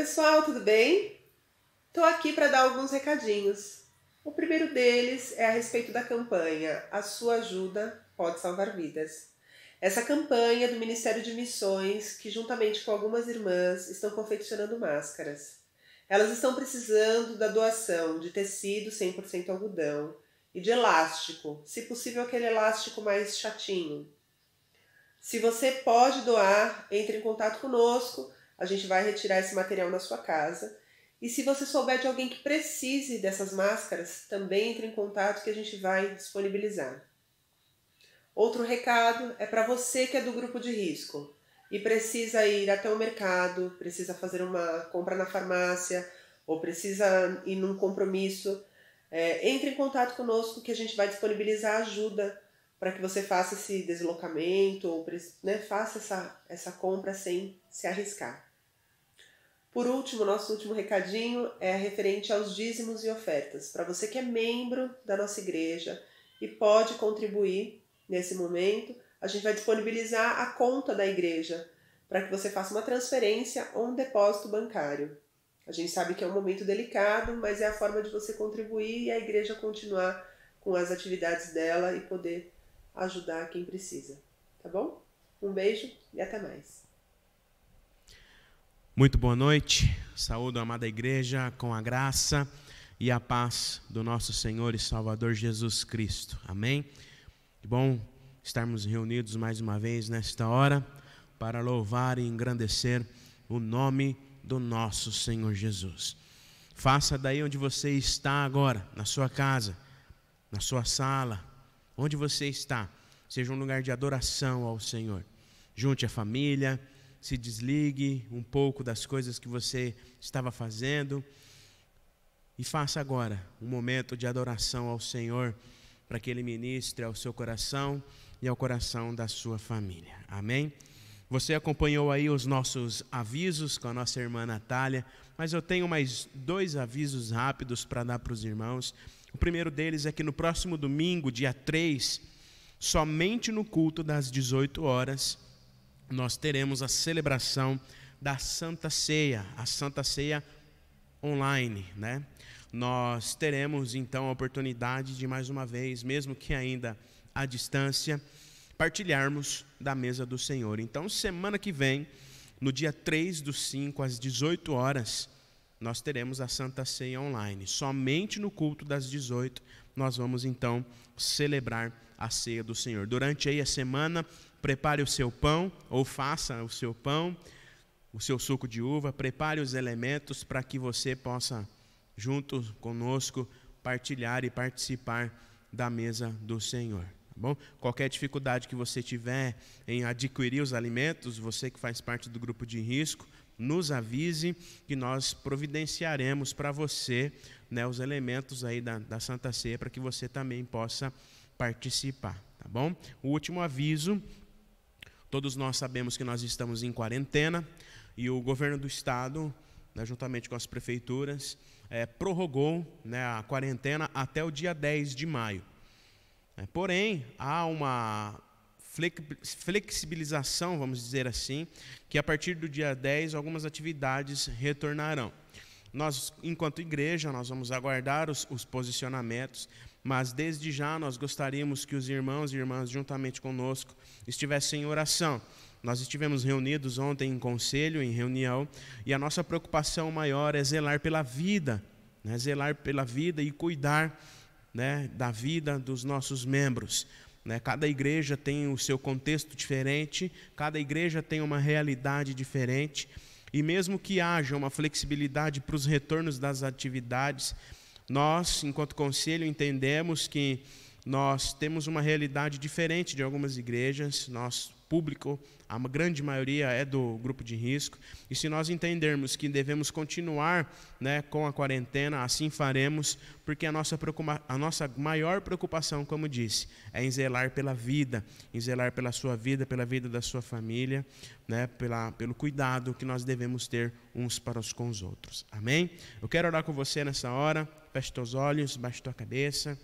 pessoal, tudo bem? Estou aqui para dar alguns recadinhos. O primeiro deles é a respeito da campanha A Sua Ajuda Pode Salvar Vidas. Essa campanha do Ministério de Missões, que juntamente com algumas irmãs estão confeccionando máscaras. Elas estão precisando da doação de tecido 100% algodão e de elástico, se possível aquele elástico mais chatinho. Se você pode doar, entre em contato conosco, a gente vai retirar esse material na sua casa. E se você souber de alguém que precise dessas máscaras, também entre em contato que a gente vai disponibilizar. Outro recado é para você que é do grupo de risco e precisa ir até o mercado, precisa fazer uma compra na farmácia ou precisa ir num compromisso. Entre em contato conosco que a gente vai disponibilizar ajuda para que você faça esse deslocamento ou faça essa compra sem se arriscar. Por último, nosso último recadinho é referente aos dízimos e ofertas. Para você que é membro da nossa igreja e pode contribuir nesse momento, a gente vai disponibilizar a conta da igreja para que você faça uma transferência ou um depósito bancário. A gente sabe que é um momento delicado, mas é a forma de você contribuir e a igreja continuar com as atividades dela e poder ajudar quem precisa. Tá bom? Um beijo e até mais. Muito boa noite, saúdo a amada igreja com a graça e a paz do nosso Senhor e Salvador Jesus Cristo, amém? Que bom estarmos reunidos mais uma vez nesta hora para louvar e engrandecer o nome do nosso Senhor Jesus. Faça daí onde você está agora, na sua casa, na sua sala, onde você está, seja um lugar de adoração ao Senhor. Junte a família, se desligue um pouco das coisas que você estava fazendo e faça agora um momento de adoração ao Senhor para que Ele ministre ao seu coração e ao coração da sua família. Amém? Você acompanhou aí os nossos avisos com a nossa irmã Natália, mas eu tenho mais 2 avisos rápidos para dar para os irmãos. O primeiro deles é que no próximo domingo, dia 3, somente no culto das 18 horas, nós teremos a celebração da Santa Ceia, a Santa Ceia online, né? Nós teremos então a oportunidade de mais uma vez, mesmo que ainda à distância, partilharmos da mesa do Senhor. Então, semana que vem, no dia 3/5, às 18 horas, nós teremos a Santa Ceia online. Somente no culto das 18, nós vamos então celebrar a ceia do Senhor. Durante aí a semana, prepare o seu pão, ou faça o seu pão, o seu suco de uva, prepare os elementos para que você possa, junto conosco, partilhar e participar da mesa do Senhor. Tá bom? Qualquer dificuldade que você tiver em adquirir os alimentos, você que faz parte do grupo de risco, nos avise que nós providenciaremos para você, né, os elementos aí da Santa Ceia para que você também possa participar. Tá bom? O último aviso: todos nós sabemos que nós estamos em quarentena e o governo do estado, né, juntamente com as prefeituras, prorrogou, né, a quarentena até o dia 10 de maio. Porém, há uma flexibilização, vamos dizer assim, que a partir do dia 10 algumas atividades retornarão. Nós, enquanto igreja, nós vamos aguardar os posicionamentos, mas desde já nós gostaríamos que os irmãos e irmãs, juntamente conosco, estivessem em oração. Nós estivemos reunidos ontem em conselho, em reunião, e a nossa preocupação maior é zelar pela vida, né? Zelar pela vida e cuidar, né, da vida dos nossos membros. Né? Cada igreja tem o seu contexto diferente, cada igreja tem uma realidade diferente, e mesmo que haja uma flexibilidade para os retornos das atividades, nós, enquanto conselho, entendemos que nós temos uma realidade diferente de algumas igrejas. Nosso público, a grande maioria é do grupo de risco, e se nós entendermos que devemos continuar, né, com a quarentena, assim faremos, porque a nossa maior preocupação, como disse, é em zelar pela vida, em zelar pela sua vida, pela vida da sua família, né, pelo cuidado que nós devemos ter uns para com os outros. Amém? Eu quero orar com você nessa hora. Feche teus olhos, baixe tua cabeça.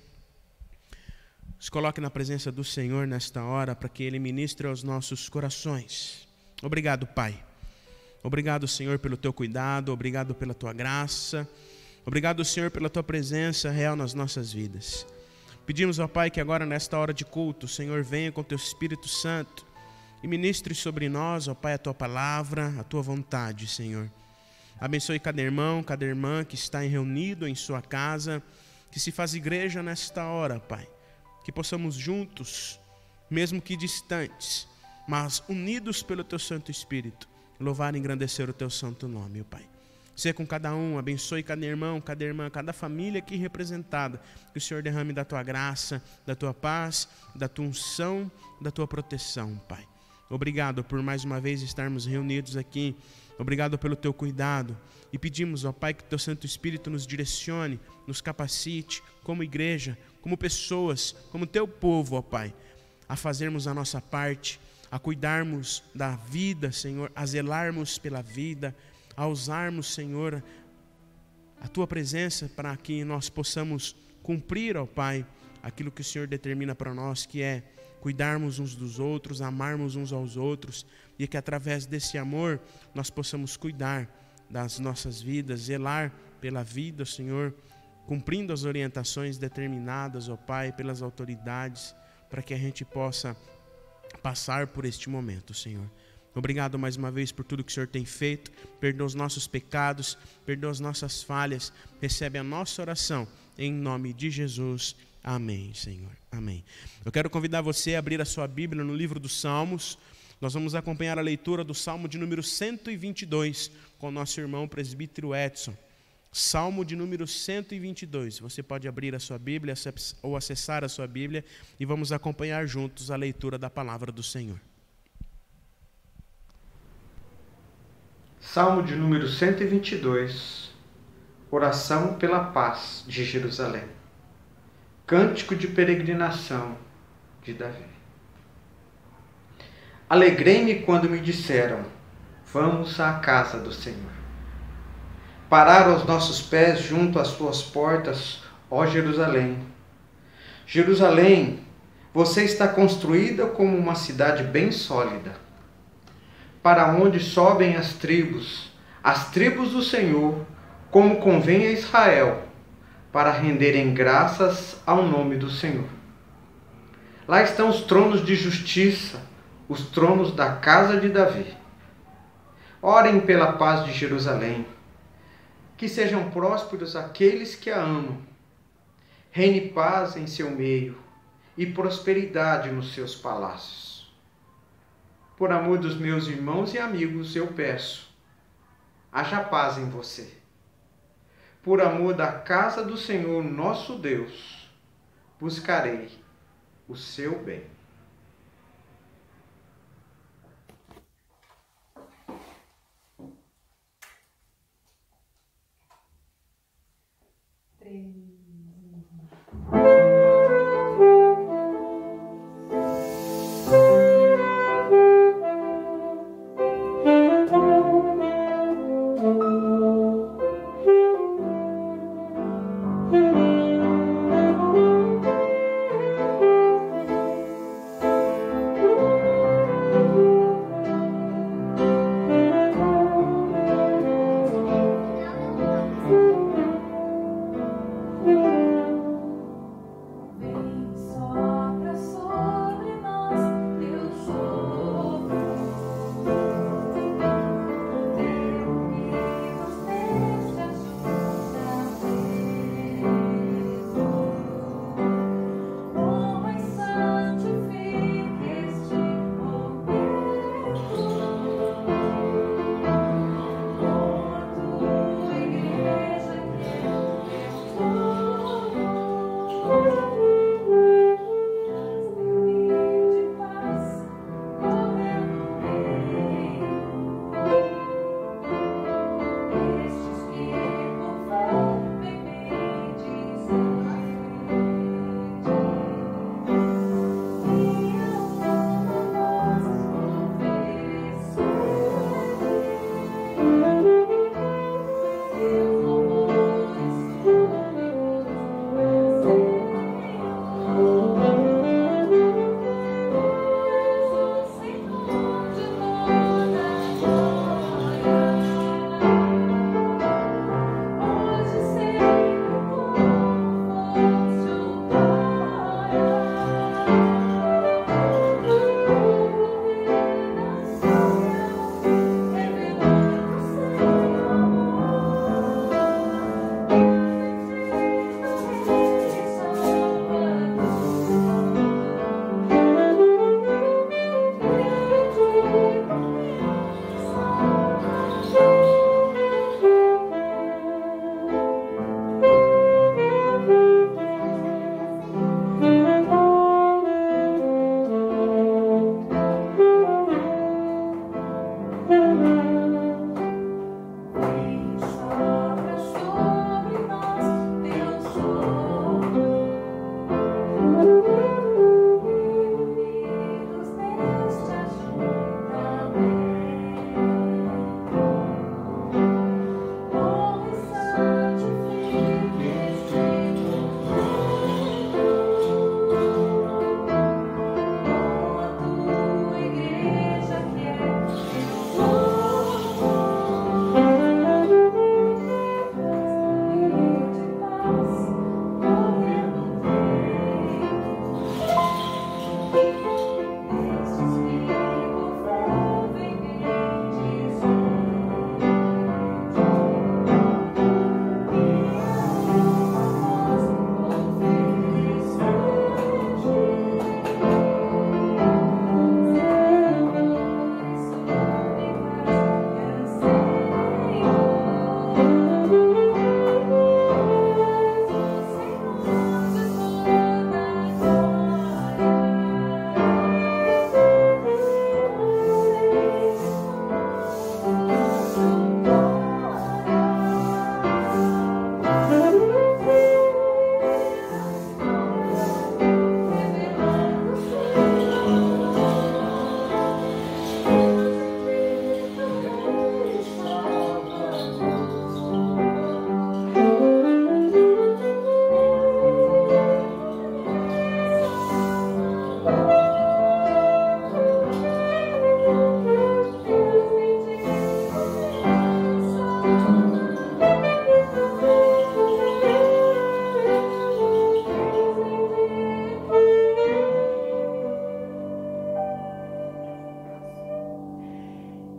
Se coloque na presença do Senhor nesta hora para que Ele ministre aos nossos corações. Obrigado, Pai. Obrigado, Senhor, pelo teu cuidado, obrigado pela tua graça, obrigado, Senhor, pela tua presença real nas nossas vidas. Pedimos, ó Pai, que agora nesta hora de culto, o Senhor venha com teu Espírito Santo e ministre sobre nós, ó Pai, a tua palavra, a tua vontade, Senhor. Abençoe cada irmão, cada irmã que está reunido em sua casa, que se faz igreja nesta hora, Pai. Que possamos juntos, mesmo que distantes, mas unidos pelo teu Santo Espírito, louvar e engrandecer o teu santo nome, ó Pai. Seja com cada um, abençoe cada irmão, cada irmã, cada família aqui representada. Que o Senhor derrame da tua graça, da tua paz, da tua unção, da tua proteção, Pai. Obrigado por mais uma vez estarmos reunidos aqui. Obrigado pelo teu cuidado. E pedimos, ó Pai, que teu Santo Espírito nos direcione, nos capacite, como igreja, como pessoas, como teu povo, ó Pai, a fazermos a nossa parte, a cuidarmos da vida, Senhor, a zelarmos pela vida, a usarmos, Senhor, a tua presença para que nós possamos cumprir, ó Pai, aquilo que o Senhor determina para nós, que é cuidarmos uns dos outros, amarmos uns aos outros, e que através desse amor nós possamos cuidar das nossas vidas, zelar pela vida, Senhor, cumprindo as orientações determinadas, ó Pai, pelas autoridades, para que a gente possa passar por este momento, Senhor. Obrigado mais uma vez por tudo que o Senhor tem feito. Perdoa os nossos pecados, perdoa as nossas falhas. Recebe a nossa oração em nome de Jesus. Amém, Senhor. Amém. Eu quero convidar você a abrir a sua Bíblia no livro dos Salmos. Nós vamos acompanhar a leitura do Salmo de número 122 com o nosso irmão presbítero Edson. Salmo de número 122. Você pode abrir a sua Bíblia ou acessar a sua Bíblia e vamos acompanhar juntos a leitura da palavra do Senhor. Salmo de número 122. Oração pela paz de Jerusalém. Cântico de peregrinação de Davi. Alegrei-me quando me disseram: vamos à casa do Senhor. Pararam os nossos pés junto às suas portas, ó Jerusalém. Jerusalém, você está construída como uma cidade bem sólida, para onde sobem as tribos do Senhor, como convém a Israel, para renderem graças ao nome do Senhor. Lá estão os tronos de justiça, os tronos da casa de Davi. Orem pela paz de Jerusalém, que sejam prósperos aqueles que a amam. Reine paz em seu meio e prosperidade nos seus palácios. Por amor dos meus irmãos e amigos, eu peço, haja paz em você. Por amor da casa do Senhor nosso Deus, buscarei o seu bem.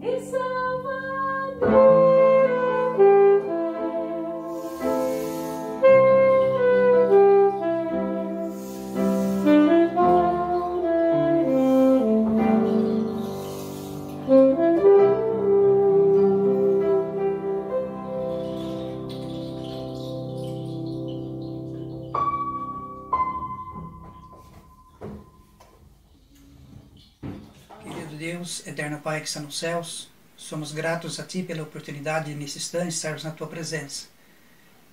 e Salvador. Deus, eterno Pai que está nos céus, somos gratos a Ti pela oportunidade de, nesse instante, estarmos na Tua presença.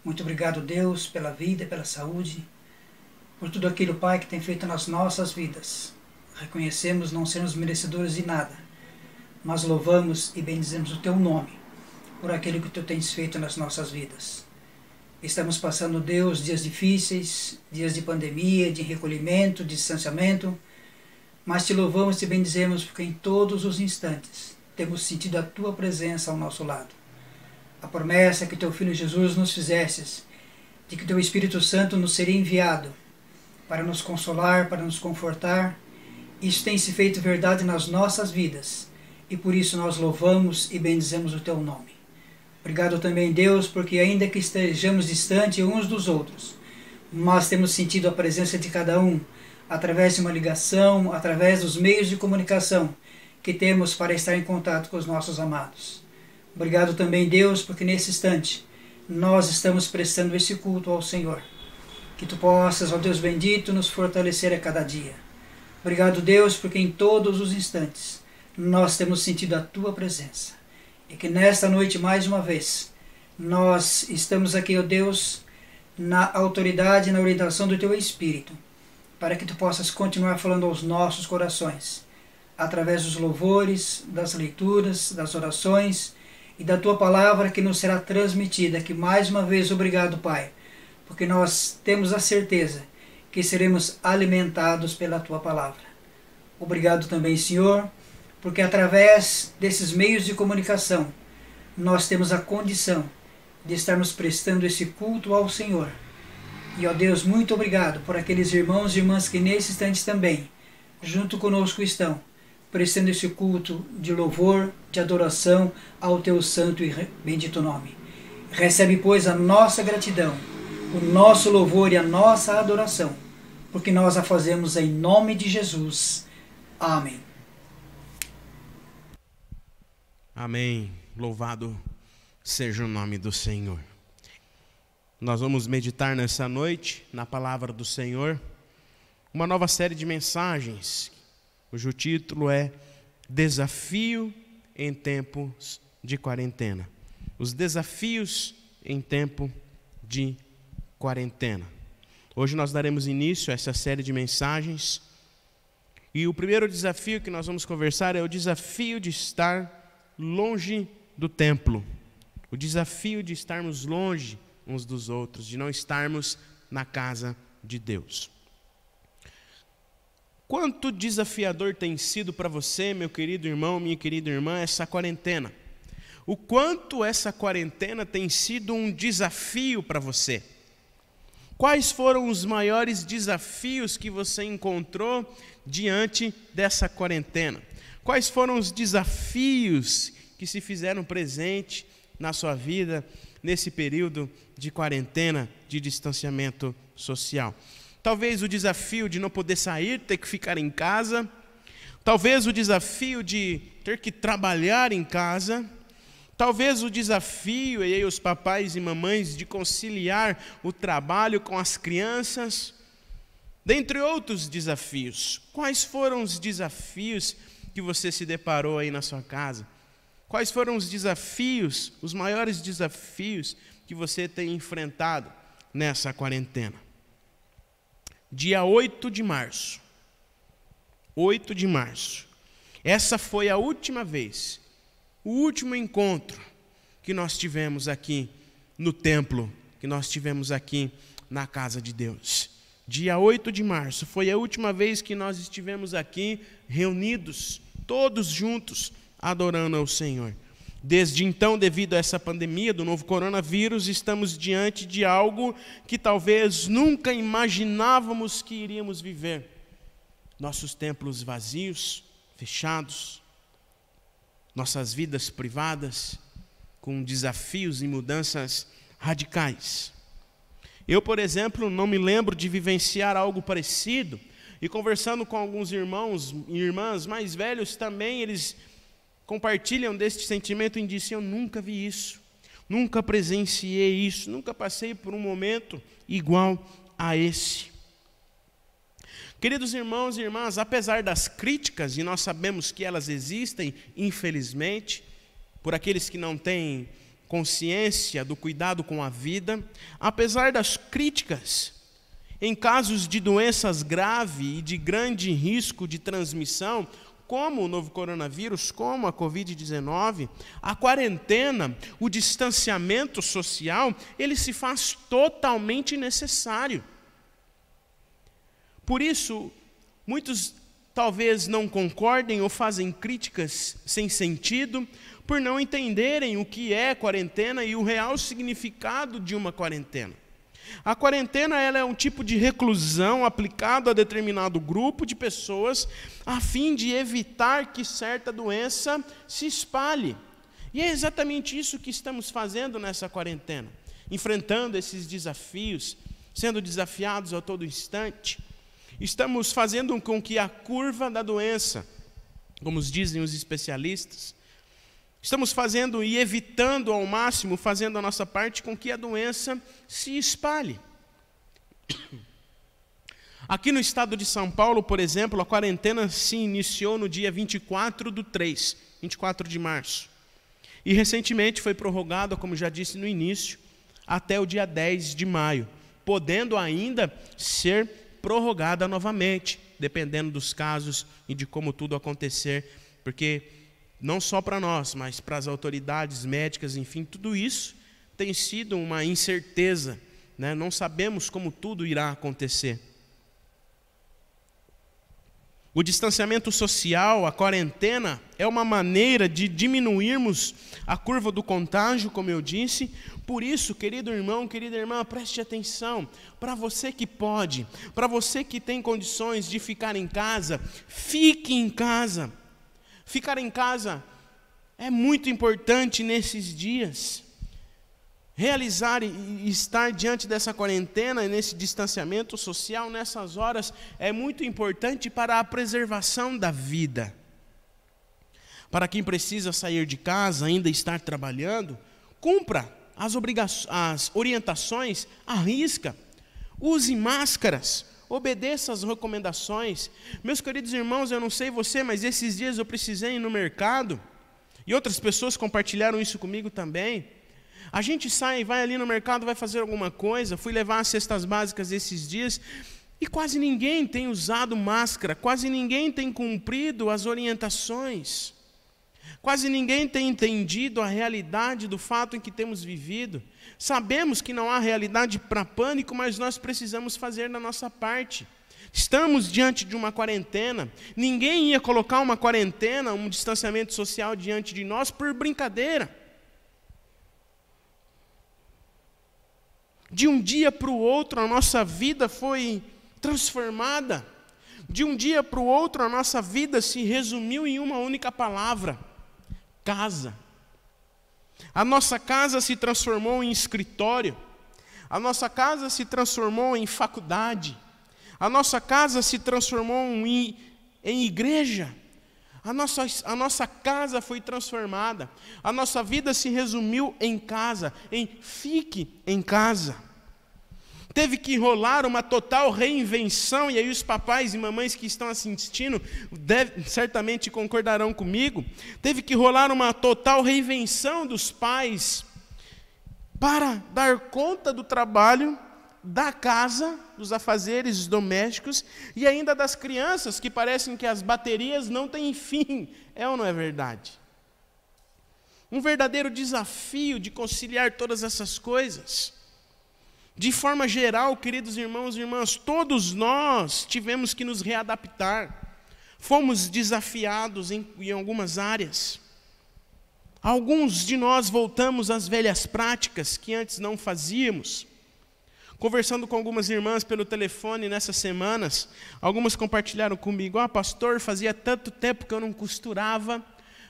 Muito obrigado, Deus, pela vida, pela saúde, por tudo aquilo, Pai, que tem feito nas nossas vidas. Reconhecemos não sermos merecedores de nada, mas louvamos e bendizemos o Teu nome por aquilo que Tu tens feito nas nossas vidas. Estamos passando, Deus, dias difíceis, dias de pandemia, de recolhimento, de distanciamento, mas Te louvamos e Te bendizemos porque em todos os instantes temos sentido a Tua presença ao nosso lado. A promessa que Teu Filho Jesus nos fizestes, de que Teu Espírito Santo nos seria enviado para nos consolar, para nos confortar, isso tem se feito verdade nas nossas vidas e por isso nós louvamos e bendizemos o Teu nome. Obrigado também, Deus, porque ainda que estejamos distantes uns dos outros, mas temos sentido a presença de cada um através de uma ligação, através dos meios de comunicação que temos para estar em contato com os nossos amados. Obrigado também, Deus, porque nesse instante nós estamos prestando esse culto ao Senhor. Que Tu possas, ó Deus bendito, nos fortalecer a cada dia. Obrigado, Deus, porque em todos os instantes nós temos sentido a Tua presença. E que nesta noite, mais uma vez, nós estamos aqui, ó Deus, na autoridade e na orientação do Teu Espírito, para que Tu possas continuar falando aos nossos corações, através dos louvores, das leituras, das orações e da Tua palavra que nos será transmitida. Que mais uma vez, obrigado, Pai, porque nós temos a certeza que seremos alimentados pela Tua palavra. Obrigado também, Senhor, porque através desses meios de comunicação nós temos a condição de estarmos prestando esse culto ao Senhor. E, ó Deus, muito obrigado por aqueles irmãos e irmãs que nesse instante também, junto conosco estão, prestando esse culto de louvor, de adoração ao Teu santo e bendito nome. Recebe, pois, a nossa gratidão, o nosso louvor e a nossa adoração, porque nós a fazemos em nome de Jesus. Amém. Amém. Louvado seja o nome do Senhor. Nós vamos meditar nessa noite na palavra do Senhor, uma nova série de mensagens, cujo título é Desafio em Tempos de Quarentena. Os desafios em tempo de quarentena. Hoje nós daremos início a essa série de mensagens e o primeiro desafio que nós vamos conversar é o desafio de estar longe do templo. O desafio de estarmos longe uns dos outros, de não estarmos na casa de Deus. Quanto desafiador tem sido para você, meu querido irmão, minha querida irmã, essa quarentena? O quanto essa quarentena tem sido um desafio para você? Quais foram os maiores desafios que você encontrou diante dessa quarentena? Quais foram os desafios que se fizeram presente na sua vida nesse período de quarentena, de distanciamento social? Talvez o desafio de não poder sair, ter que ficar em casa. Talvez o desafio de ter que trabalhar em casa. Talvez o desafio, e aí os papais e mamães, de conciliar o trabalho com as crianças. Dentre outros desafios. Quais foram os desafios que você se deparou aí na sua casa? Quais foram os desafios, os maiores desafios que você tem enfrentado nessa quarentena? Dia 8 de março. 8 de março. Essa foi a última vez, o último encontro que nós tivemos aqui no templo, que nós tivemos aqui na casa de Deus. Dia 8 de março foi a última vez que nós estivemos aqui reunidos, todos juntos, adorando ao Senhor. Desde então, devido a essa pandemia do novo coronavírus, estamos diante de algo que talvez nunca imaginávamos que iríamos viver. Nossos templos vazios, fechados. nossas vidas privadas, com desafios e mudanças radicais. Eu, por exemplo, não me lembro de vivenciar algo parecido, e conversando com alguns irmãos e irmãs mais velhos também, eles compartilham deste sentimento e dizem: eu nunca vi isso, nunca presenciei isso, nunca passei por um momento igual a esse. Queridos irmãos e irmãs, apesar das críticas, e nós sabemos que elas existem, infelizmente, por aqueles que não têm consciência do cuidado com a vida, apesar das críticas, em casos de doenças graves e de grande risco de transmissão, como o novo coronavírus, como a Covid-19, a quarentena, o distanciamento social, ele se faz totalmente necessário. Por isso, muitos talvez não concordem ou fazem críticas sem sentido, por não entenderem o que é quarentena e o real significado de uma quarentena. A quarentena, ela é um tipo de reclusão aplicado a determinado grupo de pessoas a fim de evitar que certa doença se espalhe. E é exatamente isso que estamos fazendo nessa quarentena, enfrentando esses desafios, sendo desafiados a todo instante. Estamos fazendo com que a curva da doença, como dizem os especialistas, estamos fazendo e evitando ao máximo, fazendo a nossa parte com que a doença se espalhe. Aqui no estado de São Paulo, por exemplo, a quarentena se iniciou no dia 24 de março. E recentemente foi prorrogada, como já disse no início, até o dia 10 de maio, podendo ainda ser prorrogada novamente, dependendo dos casos e de como tudo acontecer, porque não só para nós, mas para as autoridades médicas, enfim, tudo isso tem sido uma incerteza, né? Não sabemos como tudo irá acontecer. O distanciamento social, a quarentena, é uma maneira de diminuirmos a curva do contágio, como eu disse. Por isso, querido irmão, querida irmã, preste atenção. Para você que pode, para você que tem condições de ficar em casa, fique em casa. Ficar em casa é muito importante nesses dias. Realizar e estar diante dessa quarentena, nesse distanciamento social, nessas horas, é muito importante para a preservação da vida. Para quem precisa sair de casa, ainda estar trabalhando, cumpra as orientações à risca. Use máscaras. Obedeça às recomendações. Meus queridos irmãos, eu não sei você, mas esses dias eu precisei ir no mercado, e outras pessoas compartilharam isso comigo também. A gente sai, vai ali no mercado, vai fazer alguma coisa, fui levar as cestas básicas esses dias, e quase ninguém tem usado máscara, quase ninguém tem cumprido as orientações, quase ninguém tem entendido a realidade do fato em que temos vivido. Sabemos que não há realidade para pânico, mas nós precisamos fazer da nossa parte. Estamos diante de uma quarentena. Ninguém ia colocar uma quarentena, um distanciamento social diante de nós por brincadeira. De um dia para o outro, a nossa vida foi transformada. De um dia para o outro, a nossa vida se resumiu em uma única palavra: casa. A nossa casa se transformou em escritório. A nossa casa se transformou em faculdade. A nossa casa se transformou em igreja. A nossa casa foi transformada. A nossa vida se resumiu em casa, em fique em casa. Teve que rolar uma total reinvenção, e aí os papais e mamães que estão assistindo certamente concordarão comigo. Teve que rolar uma total reinvenção dos pais para dar conta do trabalho, da casa, dos afazeres domésticos e ainda das crianças, que parecem que as baterias não têm fim. É ou não é verdade? Um verdadeiro desafio de conciliar todas essas coisas. De forma geral, queridos irmãos e irmãs, todos nós tivemos que nos readaptar. Fomos desafiados em algumas áreas. Alguns de nós voltamos às velhas práticas que antes não fazíamos. Conversando com algumas irmãs pelo telefone nessas semanas, algumas compartilharam comigo: pastor, fazia tanto tempo que eu não costurava,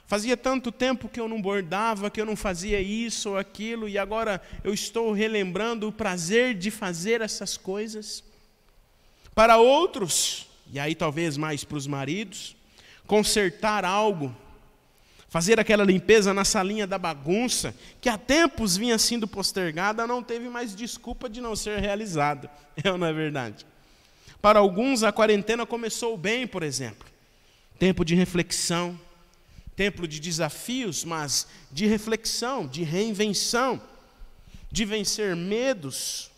Fazia tanto tempo que eu não bordava, que eu não fazia isso ou aquilo, e agora eu estou relembrando o prazer de fazer essas coisas. Para outros, e aí talvez mais para os maridos, consertar algo, fazer aquela limpeza na salinha da bagunça, que há tempos vinha sendo postergada, não teve mais desculpa de não ser realizada. É ou não é verdade? Para alguns, a quarentena começou bem, por exemplo. Tempo de reflexão, tempo de desafios, mas de reflexão, de reinvenção, de vencer medos.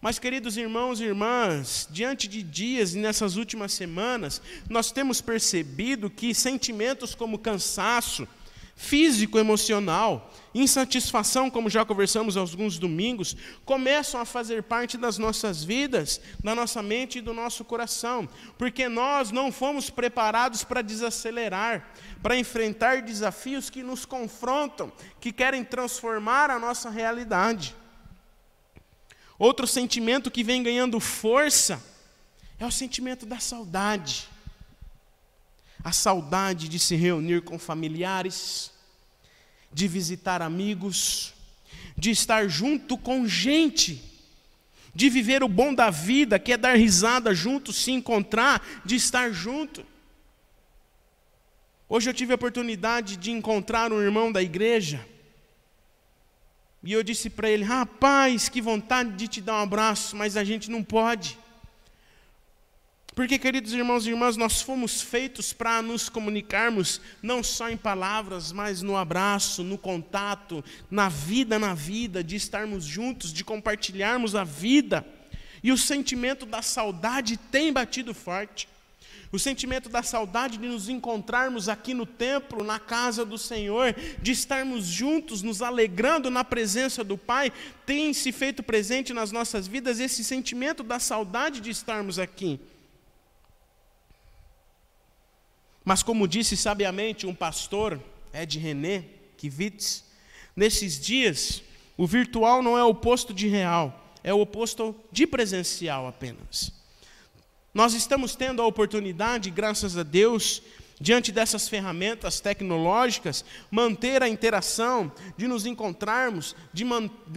Mas, queridos irmãos e irmãs, diante de dias e nessas últimas semanas, nós temos percebido que sentimentos como cansaço físico, emocional, insatisfação, como já conversamos alguns domingos, começam a fazer parte das nossas vidas, da nossa mente e do nosso coração, porque nós não fomos preparados para desacelerar, para enfrentar desafios que nos confrontam, que querem transformar a nossa realidade. Outro sentimento que vem ganhando força é o sentimento da saudade. A saudade de se reunir com familiares, de visitar amigos, de estar junto com gente, de viver o bom da vida, que é dar risada junto, se encontrar, de estar junto. Hoje eu tive a oportunidade de encontrar um irmão da igreja, e eu disse para ele: rapaz, que vontade de te dar um abraço, mas a gente não pode. Porque, queridos irmãos e irmãs, nós fomos feitos para nos comunicarmos, não só em palavras, mas no abraço, no contato, na vida, de estarmos juntos, de compartilharmos a vida. E o sentimento da saudade tem batido forte. O sentimento da saudade de nos encontrarmos aqui no templo, na casa do Senhor, de estarmos juntos, nos alegrando na presença do Pai, tem se feito presente nas nossas vidas, esse sentimento da saudade de estarmos aqui. Mas como disse sabiamente um pastor, Ed René Kivitz, nesses dias, o virtual não é o oposto de real, é o oposto de presencial apenas. Nós estamos tendo a oportunidade, graças a Deus, diante dessas ferramentas tecnológicas, manter a interação, de nos encontrarmos, de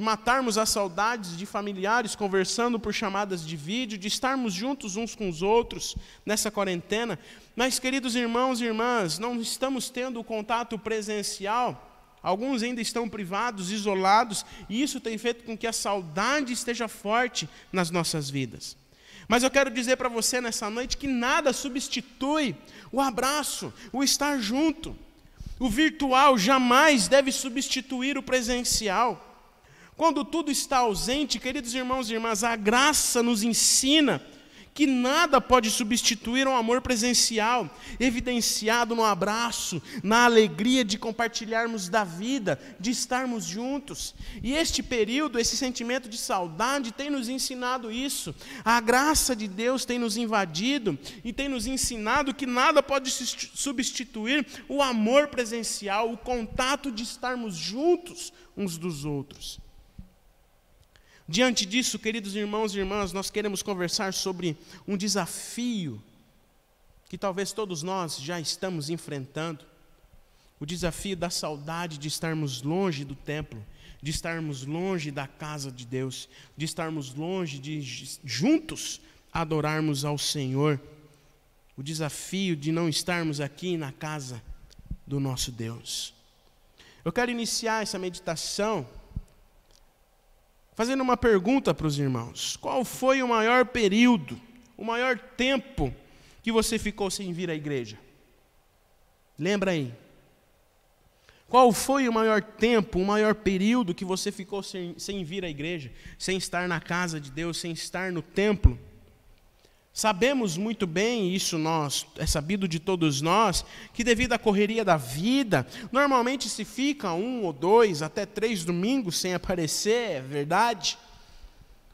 matarmos as saudades de familiares, conversando por chamadas de vídeo, de estarmos juntos uns com os outros nessa quarentena. Mas, queridos irmãos e irmãs, não estamos tendo o contato presencial. Alguns ainda estão privados, isolados, e isso tem feito com que a saudade esteja forte nas nossas vidas. Mas eu quero dizer para você nessa noite que nada substitui o abraço, o estar junto. O virtual jamais deve substituir o presencial. Quando tudo está ausente, queridos irmãos e irmãs, a graça nos ensina que nada pode substituir um amor presencial, evidenciado no abraço, na alegria de compartilharmos da vida, de estarmos juntos. E este período, esse sentimento de saudade tem nos ensinado isso. A graça de Deus tem nos invadido e tem nos ensinado que nada pode substituir o amor presencial, o contato de estarmos juntos uns dos outros. Diante disso, queridos irmãos e irmãs, nós queremos conversar sobre um desafio que talvez todos nós já estamos enfrentando. O desafio da saudade de estarmos longe do templo, de estarmos longe da casa de Deus, de estarmos longe de juntos adorarmos ao Senhor. O desafio de não estarmos aqui na casa do nosso Deus. Eu quero iniciar essa meditação fazendo uma pergunta para os irmãos: qual foi o maior período, o maior tempo que você ficou sem vir à igreja? Lembra aí. Qual foi o maior tempo, o maior período que você ficou sem vir à igreja, sem estar na casa de Deus, sem estar no templo? Sabemos muito bem, isso é sabido de todos nós, que devido à correria da vida, normalmente se fica 1 ou 2, até 3 domingos sem aparecer, é verdade?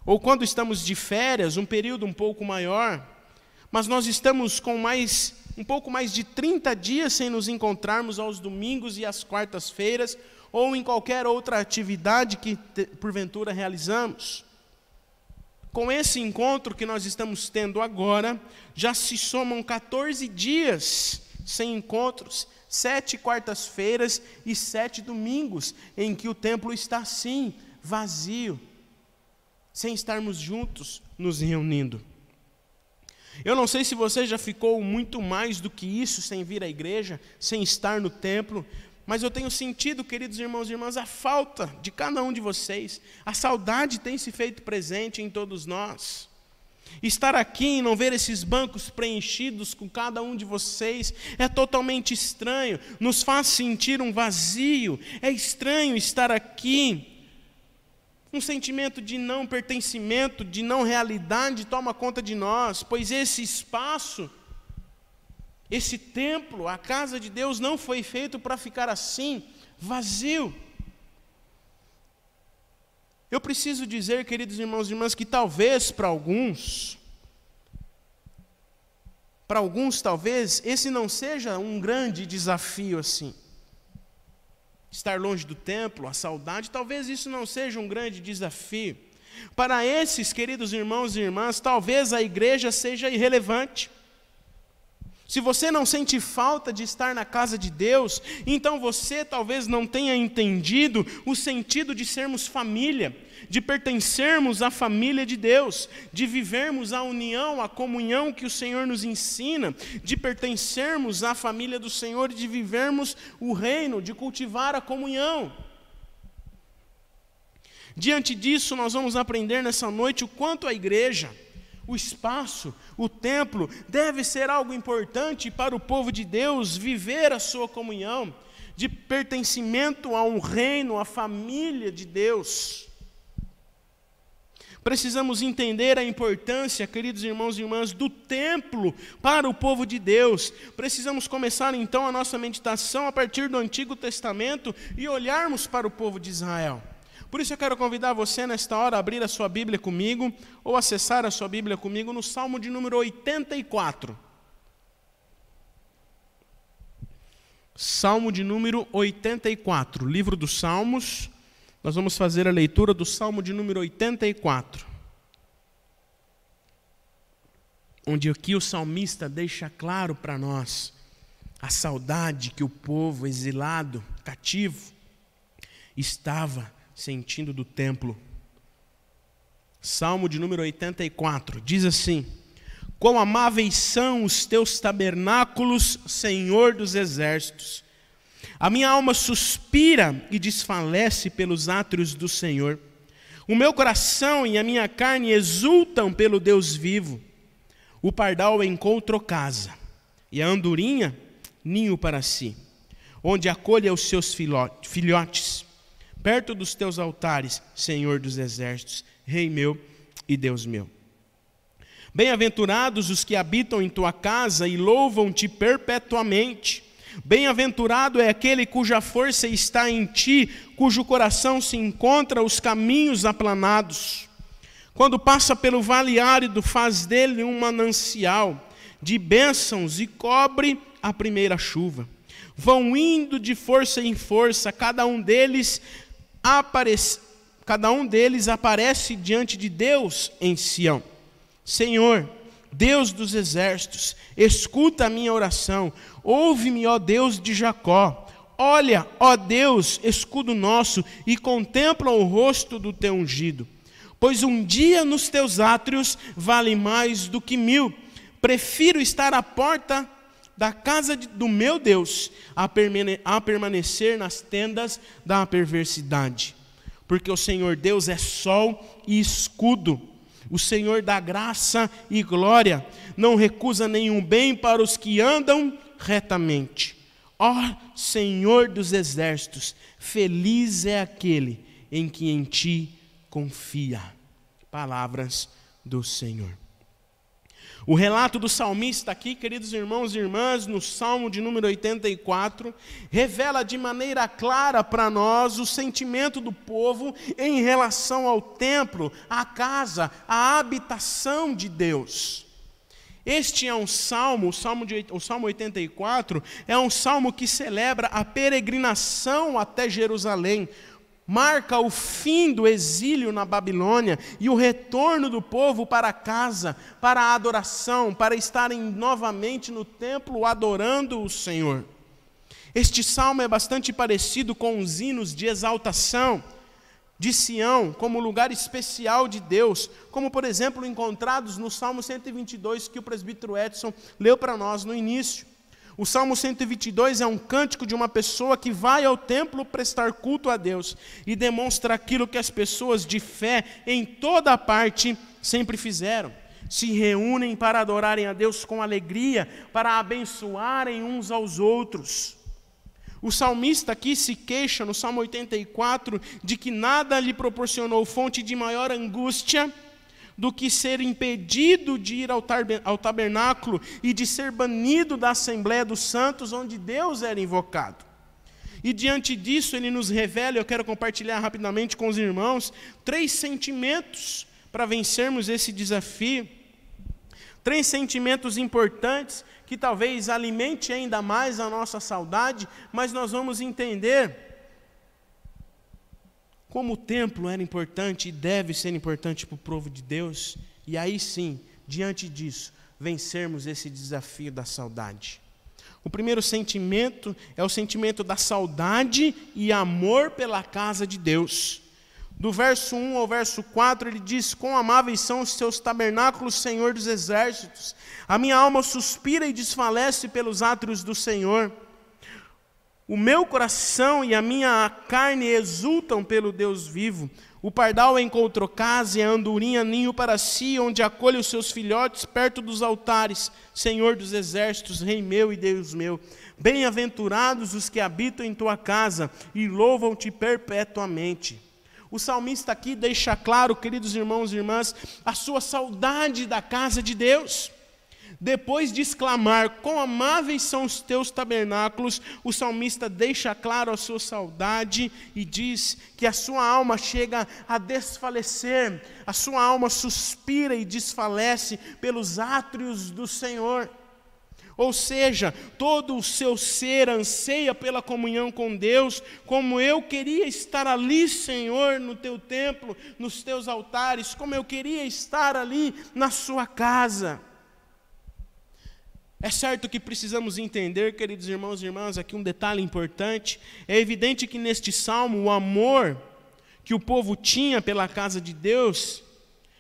Ou quando estamos de férias, um período um pouco maior, mas nós estamos com um pouco mais de 30 dias sem nos encontrarmos aos domingos e às quartas-feiras, ou em qualquer outra atividade que porventura realizamos. Com esse encontro que nós estamos tendo agora, já se somam 14 dias sem encontros, 7 quartas-feiras e 7 domingos, em que o templo está assim, vazio, sem estarmos juntos nos reunindo. Eu não sei se você já ficou muito mais do que isso sem vir à igreja, sem estar no templo, mas eu tenho sentido, queridos irmãos e irmãs, a falta de cada um de vocês. A saudade tem se feito presente em todos nós. Estar aqui e não ver esses bancos preenchidos com cada um de vocês é totalmente estranho, nos faz sentir um vazio. É estranho estar aqui. Um sentimento de não pertencimento, de não realidade toma conta de nós, pois esse espaço, esse templo, a casa de Deus não foi feito para ficar assim, vazio. Eu preciso dizer, queridos irmãos e irmãs, que talvez para alguns talvez esse não seja um grande desafio assim. Estar longe do templo, a saudade, talvez isso não seja um grande desafio. Para esses, queridos irmãos e irmãs, talvez a igreja seja irrelevante. Se você não sente falta de estar na casa de Deus, então você talvez não tenha entendido o sentido de sermos família, de pertencermos à família de Deus, de vivermos a união, a comunhão que o Senhor nos ensina, de pertencermos à família do Senhor e de vivermos o reino, de cultivar a comunhão. Diante disso, nós vamos aprender nessa noite o quanto a igreja, o espaço, o templo, deve ser algo importante para o povo de Deus viver a sua comunhão, de pertencimento a um reino, à família de Deus. Precisamos entender a importância, queridos irmãos e irmãs, do templo para o povo de Deus. Precisamos começar então a nossa meditação a partir do Antigo Testamento e olharmos para o povo de Israel. Por isso eu quero convidar você nesta hora a abrir a sua Bíblia comigo, ou acessar a sua Bíblia comigo no Salmo de número 84. Salmo de número 84, livro dos Salmos. Nós vamos fazer a leitura do Salmo de número 84. Onde aqui o salmista deixa claro para nós a saudade que o povo exilado, cativo, estava sentindo do templo. Salmo de número 84, diz assim: quão amáveis são os teus tabernáculos, Senhor dos exércitos. A minha alma suspira e desfalece pelos átrios do Senhor. O meu coração e a minha carne exultam pelo Deus vivo. O pardal encontrou casa, e a andorinha ninho para si, onde acolha os seus filhotes, perto dos teus altares, Senhor dos exércitos, Rei meu e Deus meu. Bem-aventurados os que habitam em tua casa e louvam-te perpetuamente. Bem-aventurado é aquele cuja força está em ti, cujo coração se encontra os caminhos aplanados. Quando passa pelo vale árido, faz dele um manancial de bênçãos e cobre a primeira chuva. Vão indo de força em força, cada um deles aparece diante de Deus em Sião. Senhor, Deus dos exércitos, escuta a minha oração, ouve-me, ó Deus de Jacó. Olha, ó Deus, escudo nosso, e contempla o rosto do teu ungido. Pois um dia nos teus átrios vale mais do que 1000. Prefiro estar à porta da casa do meu Deus a permanecer nas tendas da perversidade. Porque o Senhor Deus é sol e escudo. O Senhor dá graça e glória, não recusa nenhum bem para os que andam retamente. Ó Senhor dos exércitos, feliz é aquele em que em ti confia. Palavras do Senhor. O relato do salmista aqui, queridos irmãos e irmãs, no Salmo de número 84, revela de maneira clara para nós o sentimento do povo em relação ao templo, à casa, à habitação de Deus. Este é um salmo, o Salmo 84, é um salmo que celebra a peregrinação até Jerusalém, marca o fim do exílio na Babilônia e o retorno do povo para casa, para a adoração, para estarem novamente no templo adorando o Senhor. Este salmo é bastante parecido com os hinos de exaltação de Sião, como lugar especial de Deus, como, por exemplo, encontrados no Salmo 122, que o presbítero Edson leu para nós no início. O Salmo 122 é um cântico de uma pessoa que vai ao templo prestar culto a Deus e demonstra aquilo que as pessoas de fé em toda parte sempre fizeram. Se reúnem para adorarem a Deus com alegria, para abençoarem uns aos outros. O salmista aqui se queixa, no Salmo 84, de que nada lhe proporcionou fonte de maior angústia do que ser impedido de ir ao tabernáculo e de ser banido da Assembleia dos Santos, onde Deus era invocado. E diante disso ele nos revela, eu quero compartilhar rapidamente com os irmãos, 3 sentimentos para vencermos esse desafio. 3 sentimentos importantes que talvez alimente ainda mais a nossa saudade, mas nós vamos entender como o templo era importante e deve ser importante para o povo de Deus, e aí sim, diante disso, vencermos esse desafio da saudade. O primeiro sentimento é o sentimento da saudade e amor pela casa de Deus. Do verso 1 ao verso 4, ele diz: quão amáveis são os seus tabernáculos, Senhor dos exércitos. A minha alma suspira e desfalece pelos átrios do Senhor. O meu coração e a minha carne exultam pelo Deus vivo. O pardal encontrou casa e a andorinha ninho para si, onde acolhe os seus filhotes perto dos altares. Senhor dos exércitos, Rei meu e Deus meu. Bem-aventurados os que habitam em tua casa e louvam-te perpetuamente. O salmista aqui deixa claro, queridos irmãos e irmãs, a sua saudade da casa de Deus. Depois de exclamar, quão amáveis são os teus tabernáculos, o salmista deixa claro a sua saudade e diz que a sua alma chega a desfalecer, a sua alma suspira e desfalece pelos átrios do Senhor. Ou seja, todo o seu ser anseia pela comunhão com Deus, como eu queria estar ali, Senhor, no teu templo, nos teus altares, como eu queria estar ali na sua casa. É certo que precisamos entender, queridos irmãos e irmãs, aqui um detalhe importante. É evidente que neste salmo o amor que o povo tinha pela casa de Deus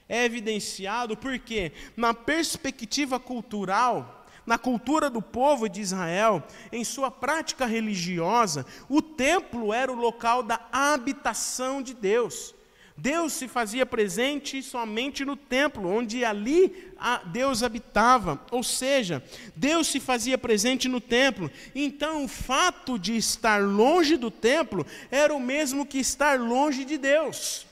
é evidenciado porque, na perspectiva cultural, na cultura do povo de Israel, em sua prática religiosa, o templo era o local da habitação de Deus. Deus se fazia presente somente no templo, onde ali Deus habitava, ou seja, Deus se fazia presente no templo. Então o fato de estar longe do templo era o mesmo que estar longe de Deus.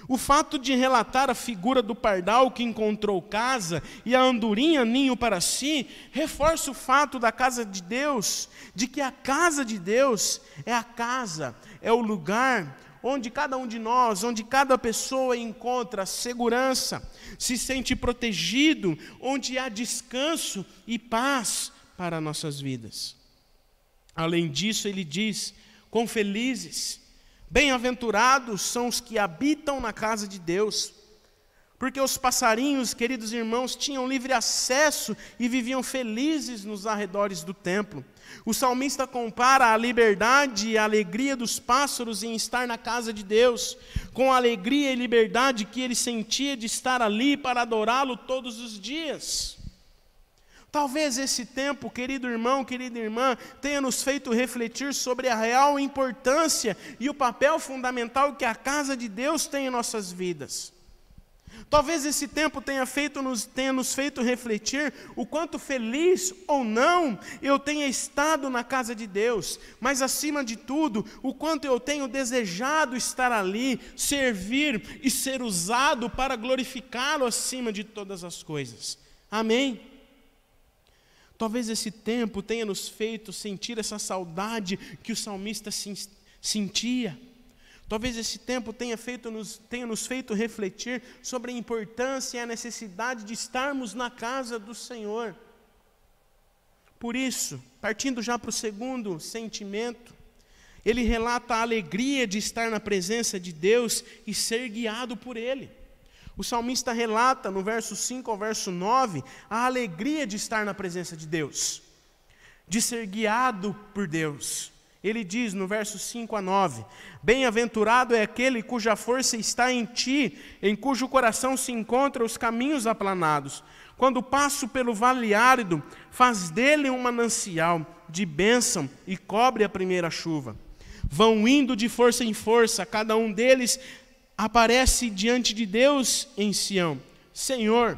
O fato de relatar a figura do pardal que encontrou casa e a andorinha ninho para si, reforça o fato da casa de Deus, de que a casa de Deus é a casa, é o lugar onde cada um de nós, onde cada pessoa encontra segurança, se sente protegido, onde há descanso e paz para nossas vidas. Além disso, ele diz, quão felizes, bem-aventurados são os que habitam na casa de Deus, porque os passarinhos, queridos irmãos, tinham livre acesso e viviam felizes nos arredores do templo. O salmista compara a liberdade e a alegria dos pássaros em estar na casa de Deus, com a alegria e liberdade que ele sentia de estar ali para adorá-lo todos os dias. Talvez esse tempo, querido irmão, querida irmã, tenha nos feito refletir sobre a real importância e o papel fundamental que a casa de Deus tem em nossas vidas. Talvez esse tempo tenha nos feito refletir o quanto feliz ou não eu tenha estado na casa de Deus, mas acima de tudo, o quanto eu tenho desejado estar ali, servir e ser usado para glorificá-lo acima de todas as coisas. Amém? Talvez esse tempo tenha nos feito sentir essa saudade que o salmista sentia. Talvez esse tempo tenha nos feito refletir sobre a importância e a necessidade de estarmos na casa do Senhor. Por isso, partindo já para o segundo sentimento, ele relata a alegria de estar na presença de Deus e ser guiado por Ele. O salmista relata, no verso 5 ao verso 9, a alegria de estar na presença de Deus. de ser guiado por Deus. Ele diz no verso 5 a 9, bem-aventurado é aquele cuja força está em ti, em cujo coração se encontram os caminhos aplanados. Quando passo pelo vale árido, faz dele um manancial de bênção e cobre a primeira chuva. Vão indo de força em força, cada um deles aparece diante de Deus em Sião. Senhor,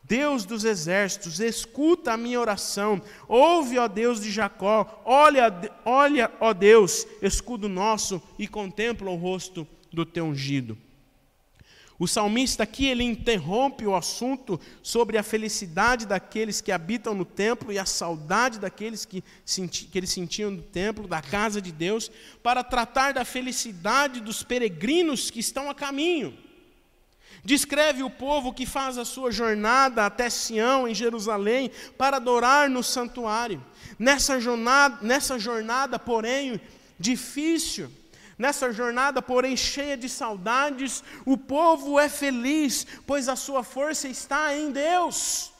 Deus dos exércitos, escuta a minha oração, ouve, ó Deus de Jacó, olha, ó Deus, escudo nosso, e contempla o rosto do teu ungido. O salmista aqui, ele interrompe o assunto sobre a felicidade daqueles que habitam no templo e a saudade daqueles que eles sentiam no templo, da casa de Deus, para tratar da felicidade dos peregrinos que estão a caminho. Descreve o povo que faz a sua jornada até Sião, em Jerusalém, para adorar no santuário. Nessa jornada, porém, difícil, nessa jornada, porém, cheia de saudades, o povo é feliz, pois a sua força está em Deus,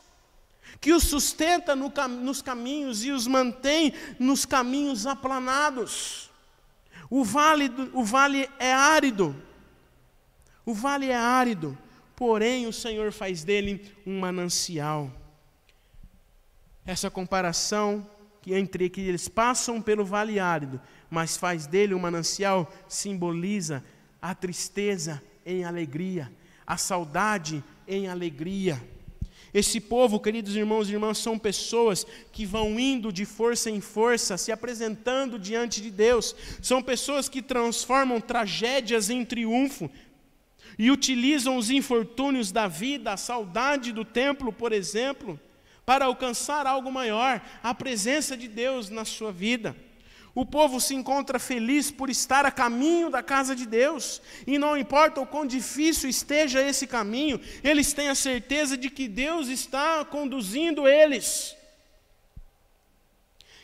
que os sustenta nos caminhos e os mantém nos caminhos aplanados. O vale é árido. O vale é árido, porém o Senhor faz dele um manancial. Essa comparação entre que eles passam pelo vale árido, mas faz dele um manancial, simboliza a tristeza em alegria, a saudade em alegria. Esse povo, queridos irmãos e irmãs, são pessoas que vão indo de força em força, se apresentando diante de Deus. São pessoas que transformam tragédias em triunfo, e utilizam os infortúnios da vida, a saudade do templo, por exemplo, para alcançar algo maior, a presença de Deus na sua vida. O povo se encontra feliz por estar a caminho da casa de Deus, e não importa o quão difícil esteja esse caminho, eles têm a certeza de que Deus está conduzindo eles.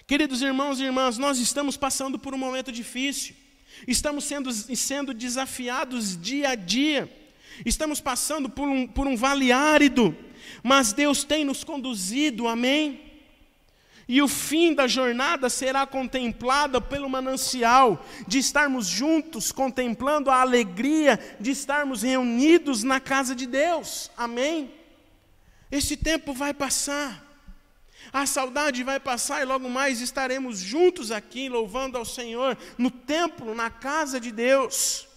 Queridos irmãos e irmãs, nós estamos passando por um momento difícil. Estamos sendo desafiados dia a dia. Estamos passando por um vale árido, mas Deus tem nos conduzido, amém? E o fim da jornada será contemplado pelo manancial, de estarmos juntos, contemplando a alegria de estarmos reunidos na casa de Deus, amém? Este tempo vai passar. A saudade vai passar e logo mais estaremos juntos aqui, louvando ao Senhor, no templo, na casa de Deus.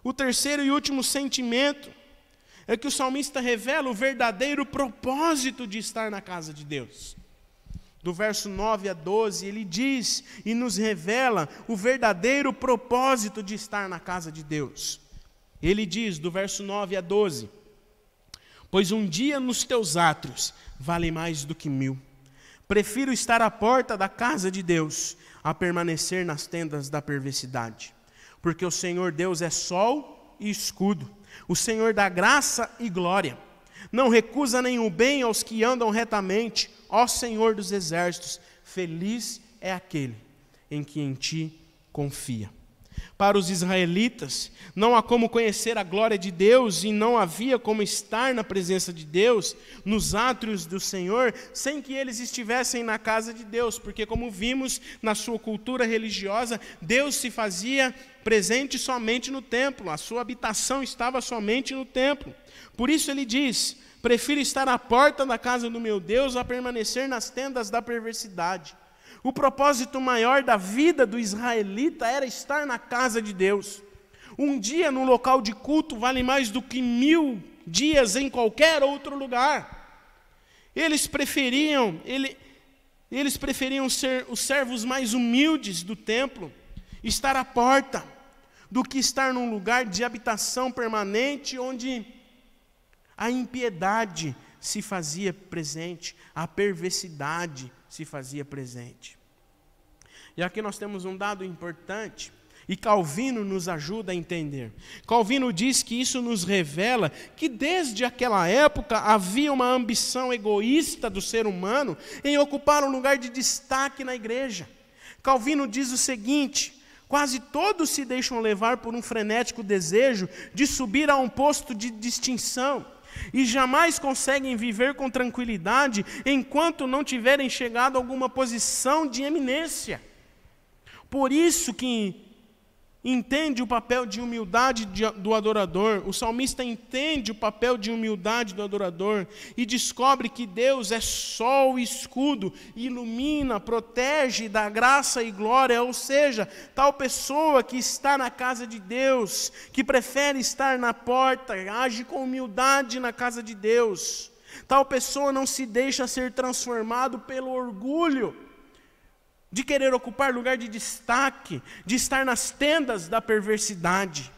O terceiro e último sentimento é que o salmista revela o verdadeiro propósito de estar na casa de Deus. Do verso 9 a 12, ele diz e nos revela o verdadeiro propósito de estar na casa de Deus. Ele diz, do verso 9 a 12, pois um dia nos teus átrios vale mais do que 1000. Prefiro estar à porta da casa de Deus a permanecer nas tendas da perversidade. Porque o Senhor Deus é sol e escudo, o Senhor dá graça e glória. Não recusa nenhum bem aos que andam retamente, ó Senhor dos exércitos. Feliz é aquele em que em ti confia. Para os israelitas, não há como conhecer a glória de Deus e não havia como estar na presença de Deus, nos átrios do Senhor, sem que eles estivessem na casa de Deus, porque como vimos na sua cultura religiosa, Deus se fazia presente somente no templo, a sua habitação estava somente no templo. Por isso ele diz, prefiro estar à porta da casa do meu Deus a permanecer nas tendas da perversidade. O propósito maior da vida do israelita era estar na casa de Deus. Um dia no local de culto vale mais do que 1000 dias em qualquer outro lugar. Eles preferiam ser os servos mais humildes do templo, estar à porta, do que estar num lugar de habitação permanente onde a impiedade se fazia presente, a perversidade se fazia presente. E aqui nós temos um dado importante, e Calvino nos ajuda a entender. Calvino diz que isso nos revela que desde aquela época havia uma ambição egoísta do ser humano em ocupar um lugar de destaque na igreja. Calvino diz o seguinte: quase todos se deixam levar por um frenético desejo de subir a um posto de distinção. e jamais conseguem viver com tranquilidade enquanto não tiverem chegado a alguma posição de eminência. Por isso que entende o papel de humildade do adorador. O salmista entende o papel de humildade do adorador e descobre que Deus é sol e escudo, ilumina, protege, dá graça e glória. Ou seja, tal pessoa que está na casa de Deus, que prefere estar na porta, age com humildade na casa de Deus. Tal pessoa não se deixa ser transformado pelo orgulho de querer ocupar lugar de destaque, de estar nas tendas da perversidade.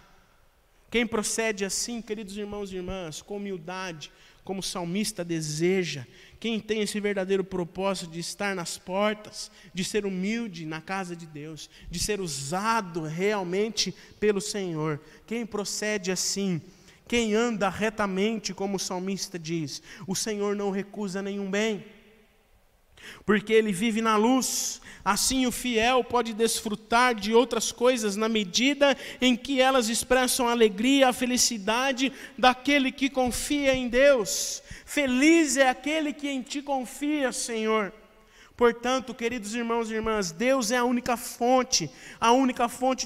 Quem procede assim, queridos irmãos e irmãs, com humildade, como o salmista deseja, quem tem esse verdadeiro propósito de estar nas portas, de ser humilde na casa de Deus, de ser usado realmente pelo Senhor, quem procede assim, quem anda retamente, como o salmista diz, o Senhor não recusa nenhum bem, porque ele vive na luz. Assim o fiel pode desfrutar de outras coisas na medida em que elas expressam a alegria, a felicidade daquele que confia em Deus. Feliz é aquele que em ti confia, Senhor. Portanto, queridos irmãos e irmãs, Deus é a única fonte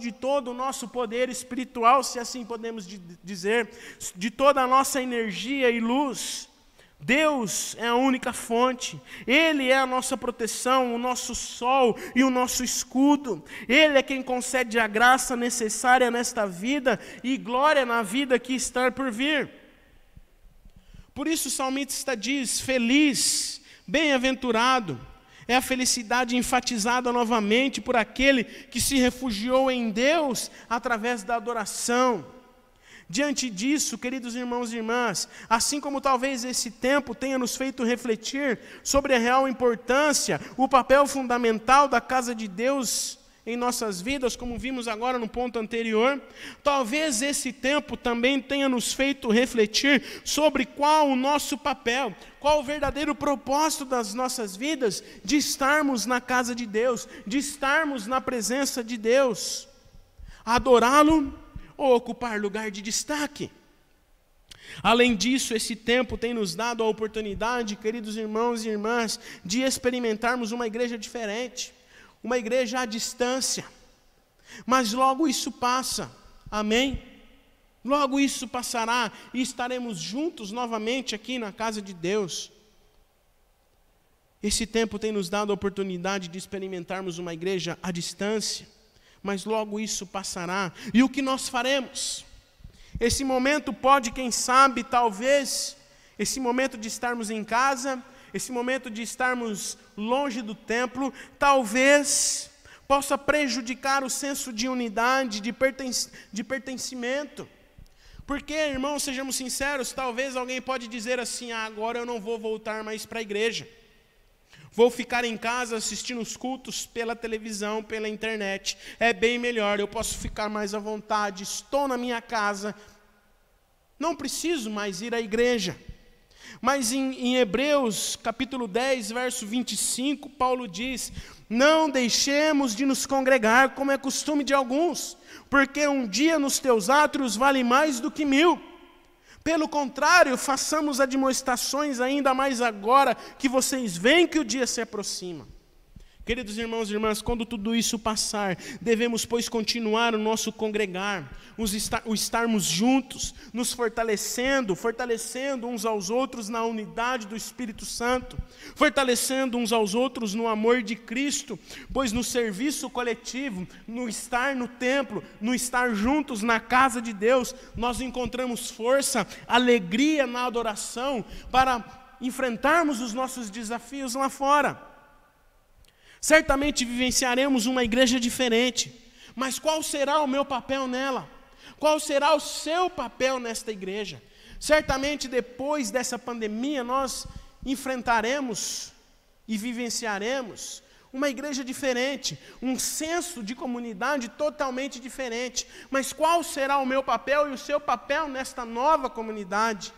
de todo o nosso poder espiritual, se assim podemos dizer, de toda a nossa energia e luz. Deus é a única fonte, Ele é a nossa proteção, o nosso sol e o nosso escudo. Ele é quem concede a graça necessária nesta vida e glória na vida que está por vir. Por isso o salmista diz, feliz, bem-aventurado, é a felicidade enfatizada novamente por aquele que se refugiou em Deus através da adoração. Diante disso, queridos irmãos e irmãs, assim como talvez esse tempo tenha nos feito refletir sobre a real importância, o papel fundamental da casa de Deus em nossas vidas, como vimos agora no ponto anterior, talvez esse tempo também tenha nos feito refletir sobre qual o nosso papel, qual o verdadeiro propósito das nossas vidas, de estarmos na casa de Deus, de estarmos na presença de Deus, adorá-lo ou ocupar lugar de destaque. Além disso, esse tempo tem nos dado a oportunidade, queridos irmãos e irmãs, de experimentarmos uma igreja diferente, uma igreja à distância. Mas logo isso passa, amém? Logo isso passará e estaremos juntos novamente aqui na casa de Deus. Esse tempo tem nos dado a oportunidade de experimentarmos uma igreja à distância, mas logo isso passará. E o que nós faremos? Esse momento pode, quem sabe, talvez, esse momento de estarmos em casa, esse momento de estarmos longe do templo, talvez possa prejudicar o senso de unidade, de pertencimento. Porque, irmãos, sejamos sinceros, talvez alguém pode dizer assim, agora eu não vou voltar mais para a igreja. Vou ficar em casa assistindo os cultos pela televisão, pela internet. É bem melhor, eu posso ficar mais à vontade, estou na minha casa. Não preciso mais ir à igreja. Mas em Hebreus, capítulo 10, verso 25, Paulo diz, não deixemos de nos congregar, como é costume de alguns, porque um dia nos teus átrios vale mais do que 1000. Pelo contrário, façamos admoestações ainda mais agora que vocês veem que o dia se aproxima. Queridos irmãos e irmãs, quando tudo isso passar, devemos, pois, continuar o nosso congregar, o estarmos juntos, nos fortalecendo uns aos outros na unidade do Espírito Santo, fortalecendo uns aos outros no amor de Cristo, pois no serviço coletivo, no estar no templo, no estar juntos na casa de Deus, nós encontramos força, alegria na adoração para enfrentarmos os nossos desafios lá fora. Certamente vivenciaremos uma igreja diferente, mas qual será o meu papel nela? Qual será o seu papel nesta igreja? Certamente depois dessa pandemia nós enfrentaremos e vivenciaremos uma igreja diferente, um senso de comunidade totalmente diferente. Mas qual será o meu papel e o seu papel nesta nova comunidade?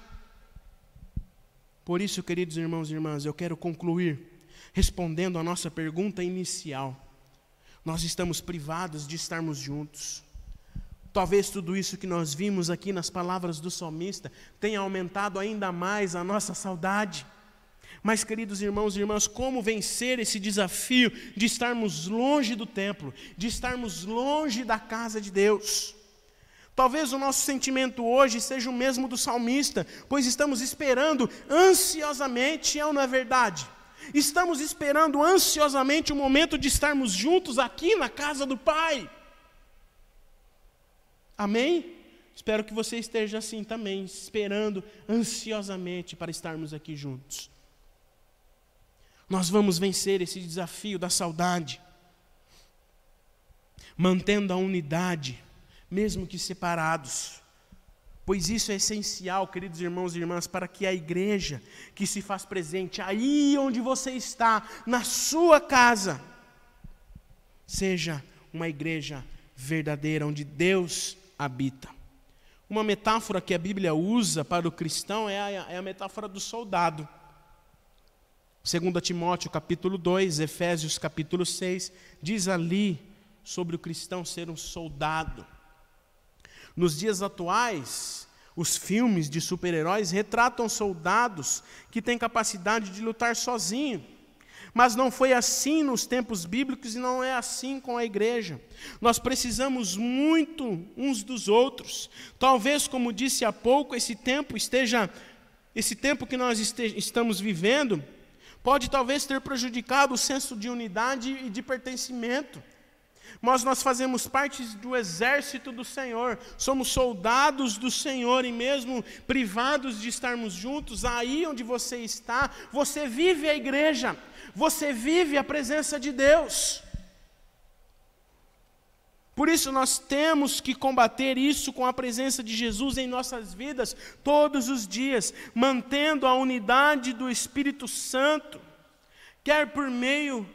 Por isso, queridos irmãos e irmãs, eu quero concluir respondendo a nossa pergunta inicial. Nós estamos privados de estarmos juntos. Talvez tudo isso que nós vimos aqui nas palavras do salmista tenha aumentado ainda mais a nossa saudade. Mas, queridos irmãos e irmãs, como vencer esse desafio de estarmos longe do templo, de estarmos longe da casa de Deus? Talvez o nosso sentimento hoje seja o mesmo do salmista, pois estamos esperando ansiosamente, não é verdade? Estamos esperando ansiosamente o momento de estarmos juntos aqui na casa do Pai. Amém? Espero que você esteja assim também, esperando ansiosamente para estarmos aqui juntos. Nós vamos vencer esse desafio da saudade, mantendo a unidade, mesmo que separados, pois isso é essencial, queridos irmãos e irmãs, para que a igreja que se faz presente aí onde você está, na sua casa, seja uma igreja verdadeira, onde Deus habita. Uma metáfora que a Bíblia usa para o cristão é a metáfora do soldado. 2 Timóteo capítulo 2, Efésios capítulo 6, diz ali sobre o cristão ser um soldado. Nos dias atuais, os filmes de super-heróis retratam soldados que têm capacidade de lutar sozinho. Mas não foi assim nos tempos bíblicos e não é assim com a igreja. Nós precisamos muito uns dos outros. Talvez, como disse há pouco, esse tempo que nós estamos vivendo, pode talvez ter prejudicado o senso de unidade e de pertencimento. Mas nós fazemos parte do exército do Senhor, somos soldados do Senhor, e mesmo privados de estarmos juntos, aí onde você está, você vive a igreja, você vive a presença de Deus. Por isso nós temos que combater isso com a presença de Jesus em nossas vidas todos os dias, mantendo a unidade do Espírito Santo, quer por meio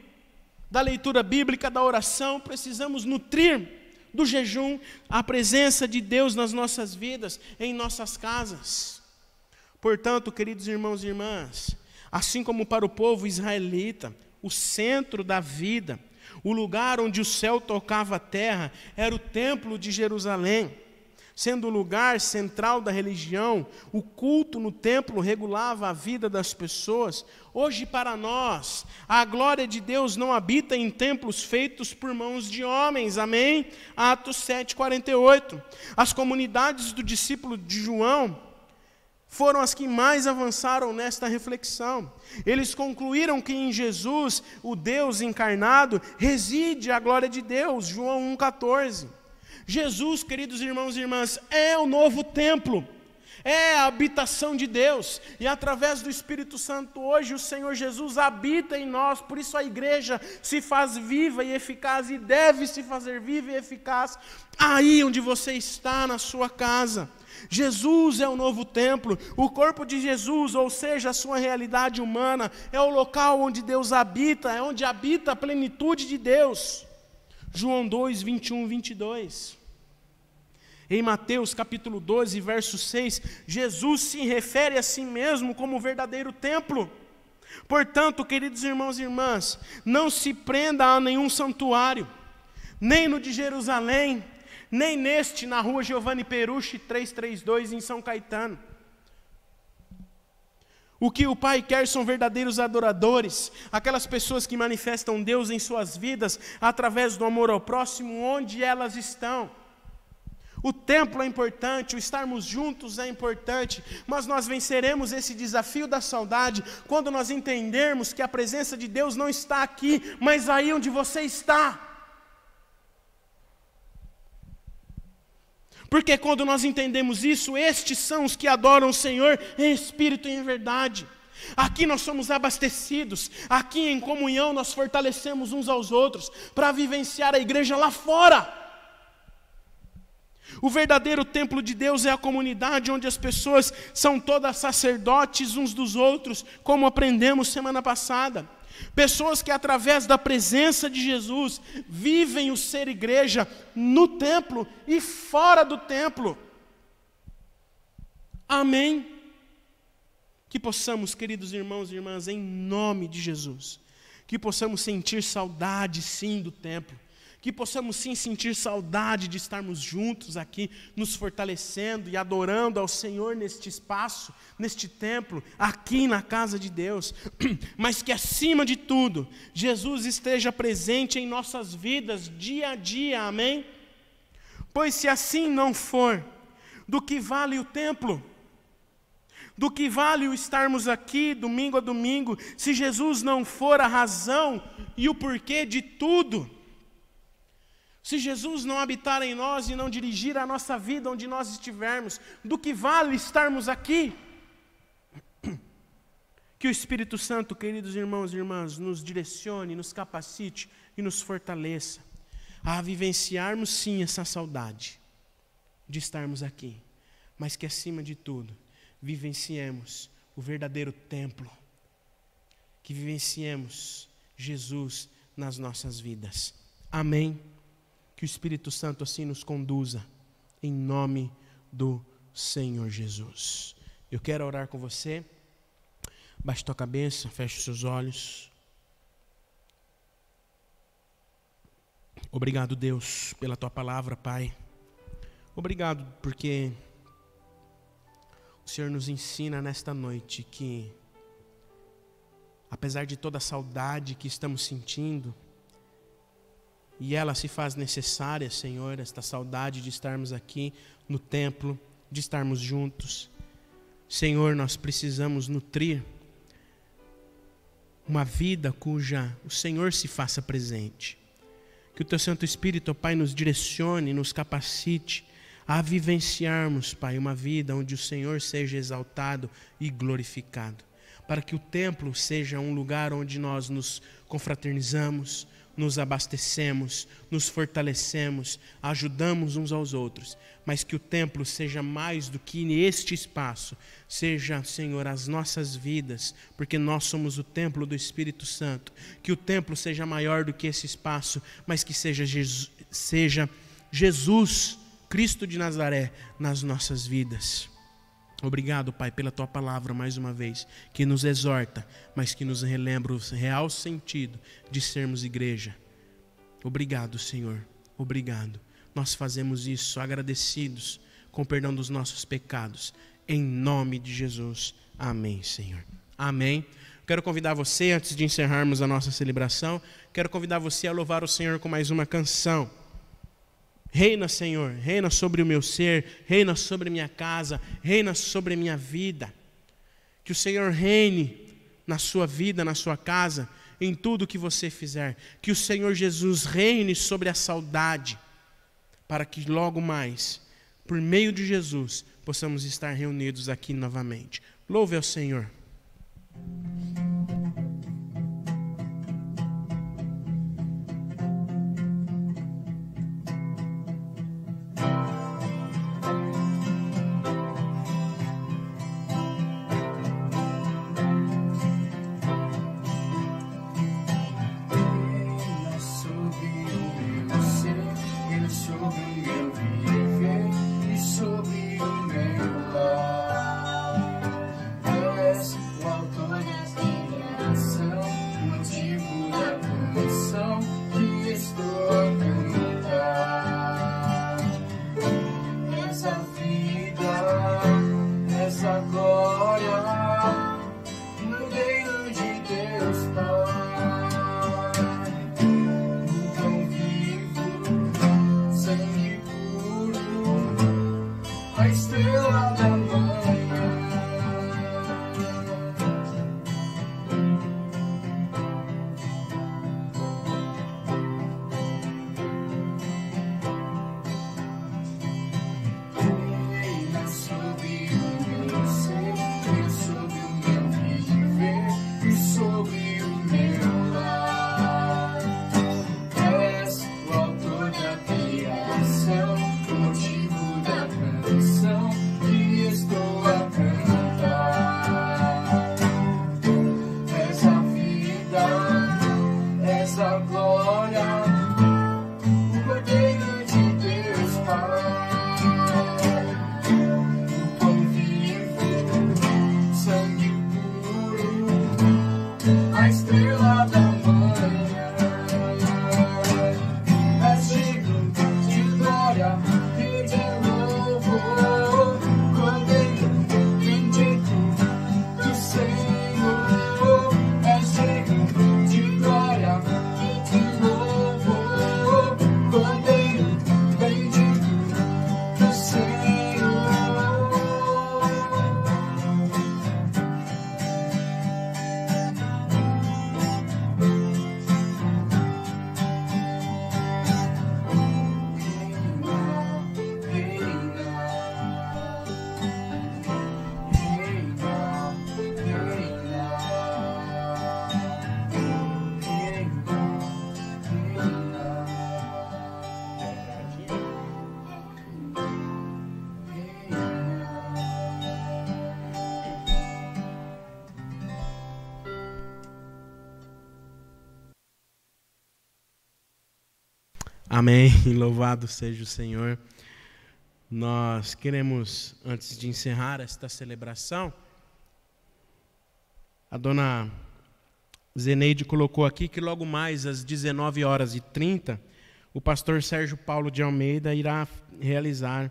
da leitura bíblica, da oração. Precisamos nutrir do jejum a presença de Deus nas nossas vidas, em nossas casas. Portanto, queridos irmãos e irmãs, assim como para o povo israelita, o centro da vida, o lugar onde o céu tocava a terra, era o templo de Jerusalém. Sendo o lugar central da religião, o culto no templo regulava a vida das pessoas. Hoje, para nós, a glória de Deus não habita em templos feitos por mãos de homens, amém? Atos 7:48. As comunidades do discípulo de João foram as que mais avançaram nesta reflexão. Eles concluíram que em Jesus, o Deus encarnado, reside a glória de Deus, João 1,14. Jesus, queridos irmãos e irmãs, é o novo templo, é a habitação de Deus, e através do Espírito Santo hoje o Senhor Jesus habita em nós. Por isso a igreja se faz viva e eficaz, e deve se fazer viva e eficaz aí onde você está, na sua casa. Jesus é o novo templo, o corpo de Jesus, ou seja, a sua realidade humana, é o local onde Deus habita, é onde habita a plenitude de Deus. João 2, 21, 22. Em Mateus capítulo 12, verso 6, Jesus se refere a si mesmo como o verdadeiro templo. Portanto, queridos irmãos e irmãs, não se prenda a nenhum santuário, nem no de Jerusalém, nem neste na rua Giovanni Perucci 332 em São Caetano. O que o Pai quer são verdadeiros adoradores, aquelas pessoas que manifestam Deus em suas vidas através do amor ao próximo, onde elas estão. O templo é importante, o estarmos juntos é importante, mas nós venceremos esse desafio da saudade quando nós entendermos que a presença de Deus não está aqui, mas aí onde você está. Porque quando nós entendemos isso, estes são os que adoram o Senhor em espírito e em verdade. Aqui nós somos abastecidos, aqui em comunhão nós fortalecemos uns aos outros para vivenciar a igreja lá fora. O verdadeiro templo de Deus é a comunidade onde as pessoas são todas sacerdotes uns dos outros, como aprendemos semana passada. Pessoas que através da presença de Jesus vivem o ser igreja no templo e fora do templo. Amém? Que possamos, queridos irmãos e irmãs, em nome de Jesus, que possamos sentir saudade sim do templo, que possamos sim sentir saudade de estarmos juntos aqui, nos fortalecendo e adorando ao Senhor neste espaço, neste templo, aqui na casa de Deus, mas que acima de tudo, Jesus esteja presente em nossas vidas dia a dia, amém? Pois se assim não for, do que vale o templo? Do que vale o estarmos aqui domingo a domingo, se Jesus não for a razão e o porquê de tudo? Se Jesus não habitar em nós e não dirigir a nossa vida onde nós estivermos, do que vale estarmos aqui? Que o Espírito Santo, queridos irmãos e irmãs, nos direcione, nos capacite e nos fortaleça a vivenciarmos sim essa saudade de estarmos aqui, mas que acima de tudo, vivenciemos o verdadeiro templo, que vivenciemos Jesus nas nossas vidas. Amém? Que o Espírito Santo assim nos conduza, em nome do Senhor Jesus. Eu quero orar com você. Baixe tua cabeça, feche os seus olhos. Obrigado, Deus, pela tua palavra, Pai. Obrigado porque o Senhor nos ensina nesta noite que, apesar de toda a saudade que estamos sentindo, e ela se faz necessária, Senhor, esta saudade de estarmos aqui no templo, de estarmos juntos. Senhor, nós precisamos nutrir uma vida cuja o Senhor se faça presente. Que o Teu Santo Espírito, ó Pai, nos direcione, nos capacite a vivenciarmos, Pai, uma vida onde o Senhor seja exaltado e glorificado. Para que o templo seja um lugar onde nós nos confraternizamos, nos abastecemos, nos fortalecemos, ajudamos uns aos outros, mas que o templo seja mais do que este espaço, seja, Senhor, as nossas vidas, porque nós somos o templo do Espírito Santo. Que o templo seja maior do que esse espaço, mas que seja Jesus, Cristo de Nazaré, nas nossas vidas. Obrigado, Pai, pela Tua palavra mais uma vez, que nos exorta, mas que nos relembra o real sentido de sermos igreja. Obrigado, Senhor, obrigado. Nós fazemos isso agradecidos, com perdão dos nossos pecados, em nome de Jesus. Amém, Senhor. Amém. Quero convidar você, antes de encerrarmos a nossa celebração, quero convidar você a louvar o Senhor com mais uma canção. Reina, Senhor, reina sobre o meu ser, reina sobre minha casa, reina sobre a minha vida. Que o Senhor reine na sua vida, na sua casa, em tudo que você fizer. Que o Senhor Jesus reine sobre a saudade, para que logo mais, por meio de Jesus, possamos estar reunidos aqui novamente. Louve ao Senhor. A estrela da manhã, és Amém. Louvado seja o Senhor. Nós queremos, antes de encerrar esta celebração, a dona Zeneide colocou aqui que logo mais às 19h30, o pastor Sérgio Paulo de Almeida irá realizar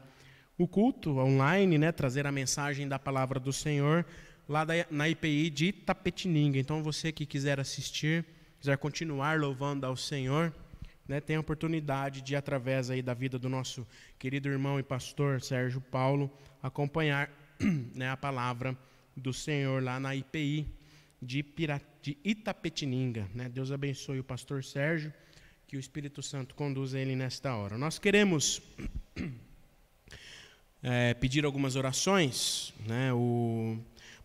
o culto online, né, trazer a mensagem da palavra do Senhor lá na IPI de Itapetininga. Então você que quiser assistir, quiser continuar louvando ao Senhor, né, tem a oportunidade de, através aí da vida do nosso querido irmão e pastor Sérgio Paulo, acompanhar, né, a palavra do Senhor lá na IPI de Itapetininga. Né? Deus abençoe o pastor Sérgio, que o Espírito Santo conduza ele nesta hora. Nós queremos pedir algumas orações, né? O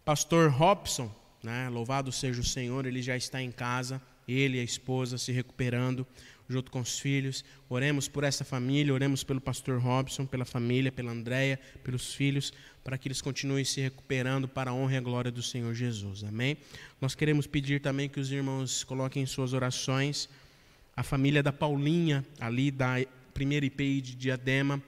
pastor Robson, né? Louvado seja o Senhor, ele já está em casa, ele e a esposa se recuperando junto com os filhos. Oremos por essa família, oremos pelo pastor Robson, pela família, pela Andréia, pelos filhos, para que eles continuem se recuperando para a honra e a glória do Senhor Jesus. Amém? Nós queremos pedir também que os irmãos coloquem em suas orações a família da Paulinha, ali da primeira IPI de Diadema.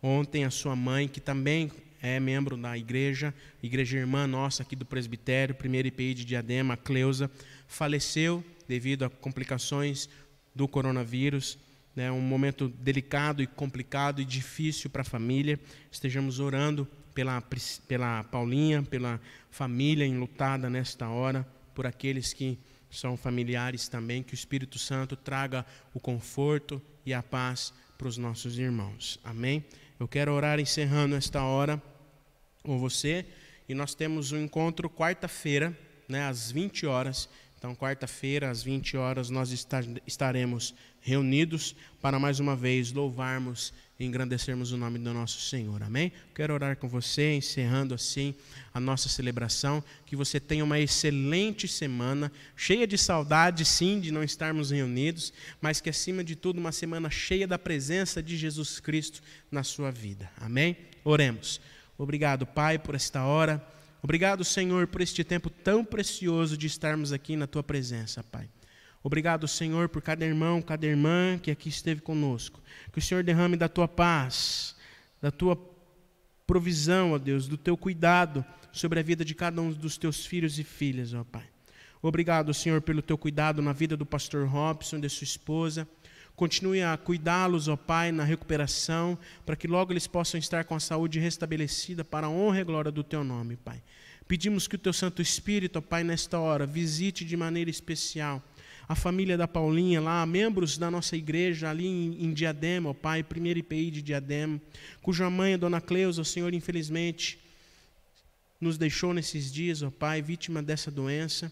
Ontem a sua mãe, que também é membro da igreja irmã nossa aqui do presbitério, primeira IPI de Diadema, a Cleusa, faleceu devido a complicações do coronavírus, né? Um momento delicado e complicado e difícil para a família. Estejamos orando pela Paulinha, pela família enlutada nesta hora, por aqueles que são familiares também, que o Espírito Santo traga o conforto e a paz para os nossos irmãos. Amém? Eu quero orar encerrando esta hora com você, e nós temos um encontro quarta-feira, né, às 20 horas. Então, quarta-feira, às 20 horas, nós estaremos reunidos para mais uma vez louvarmos e engrandecermos o nome do nosso Senhor. Amém? Quero orar com você, encerrando assim a nossa celebração. Que você tenha uma excelente semana, cheia de saudade, sim, de não estarmos reunidos, mas que, acima de tudo, uma semana cheia da presença de Jesus Cristo na sua vida. Amém? Oremos. Obrigado, Pai, por esta hora. Obrigado, Senhor, por este tempo tão precioso de estarmos aqui na Tua presença, Pai. Obrigado, Senhor, por cada irmão, cada irmã que aqui esteve conosco. Que o Senhor derrame da Tua paz, da Tua provisão, ó Deus, do Teu cuidado sobre a vida de cada um dos Teus filhos e filhas, ó Pai. Obrigado, Senhor, pelo Teu cuidado na vida do pastor Robson e de sua esposa. Continue a cuidá-los, ó Pai, na recuperação, para que logo eles possam estar com a saúde restabelecida para a honra e glória do Teu nome, Pai. Pedimos que o Teu Santo Espírito, ó Pai, nesta hora, visite de maneira especial a família da Paulinha lá, membros da nossa igreja ali em Diadema, ó Pai, primeira IPI de Diadema, cuja mãe, a dona Cleusa, o Senhor, infelizmente, nos deixou nesses dias, ó Pai, vítima dessa doença.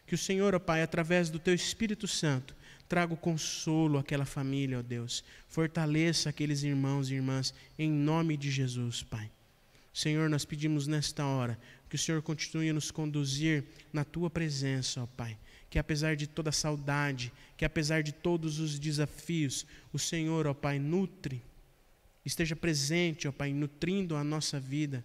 Que o Senhor, ó Pai, através do Teu Espírito Santo, traga o consolo àquela família, ó Deus. Fortaleça aqueles irmãos e irmãs, em nome de Jesus, Pai. Senhor, nós pedimos nesta hora que o Senhor continue a nos conduzir na Tua presença, ó Pai. Que apesar de toda a saudade, que apesar de todos os desafios, o Senhor, ó Pai, esteja presente, ó Pai, nutrindo a nossa vida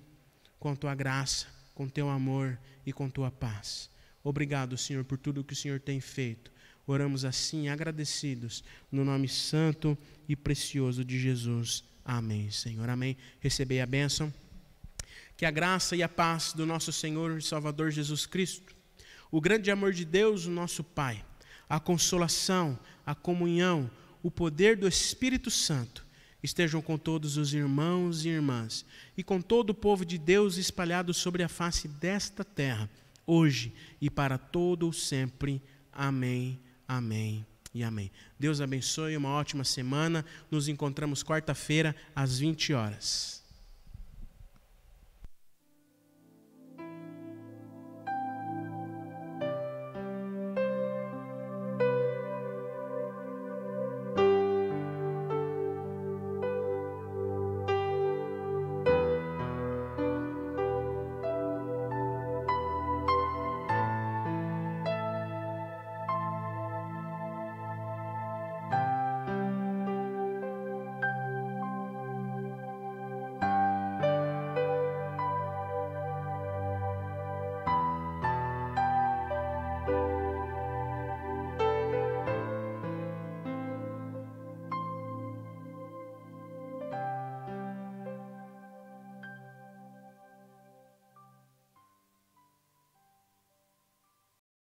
com a Tua graça, com Teu amor e com Tua paz. Obrigado, Senhor, por tudo que o Senhor tem feito. Oramos assim, agradecidos, no nome santo e precioso de Jesus. Amém, Senhor. Amém. Recebei a bênção. Que a graça e a paz do nosso Senhor e Salvador Jesus Cristo, o grande amor de Deus, o nosso Pai, a consolação, a comunhão, o poder do Espírito Santo, estejam com todos os irmãos e irmãs e com todo o povo de Deus espalhado sobre a face desta terra, hoje e para todo o sempre. Amém, amém e amém. Deus abençoe, uma ótima semana. Nos encontramos quarta-feira às 20 horas.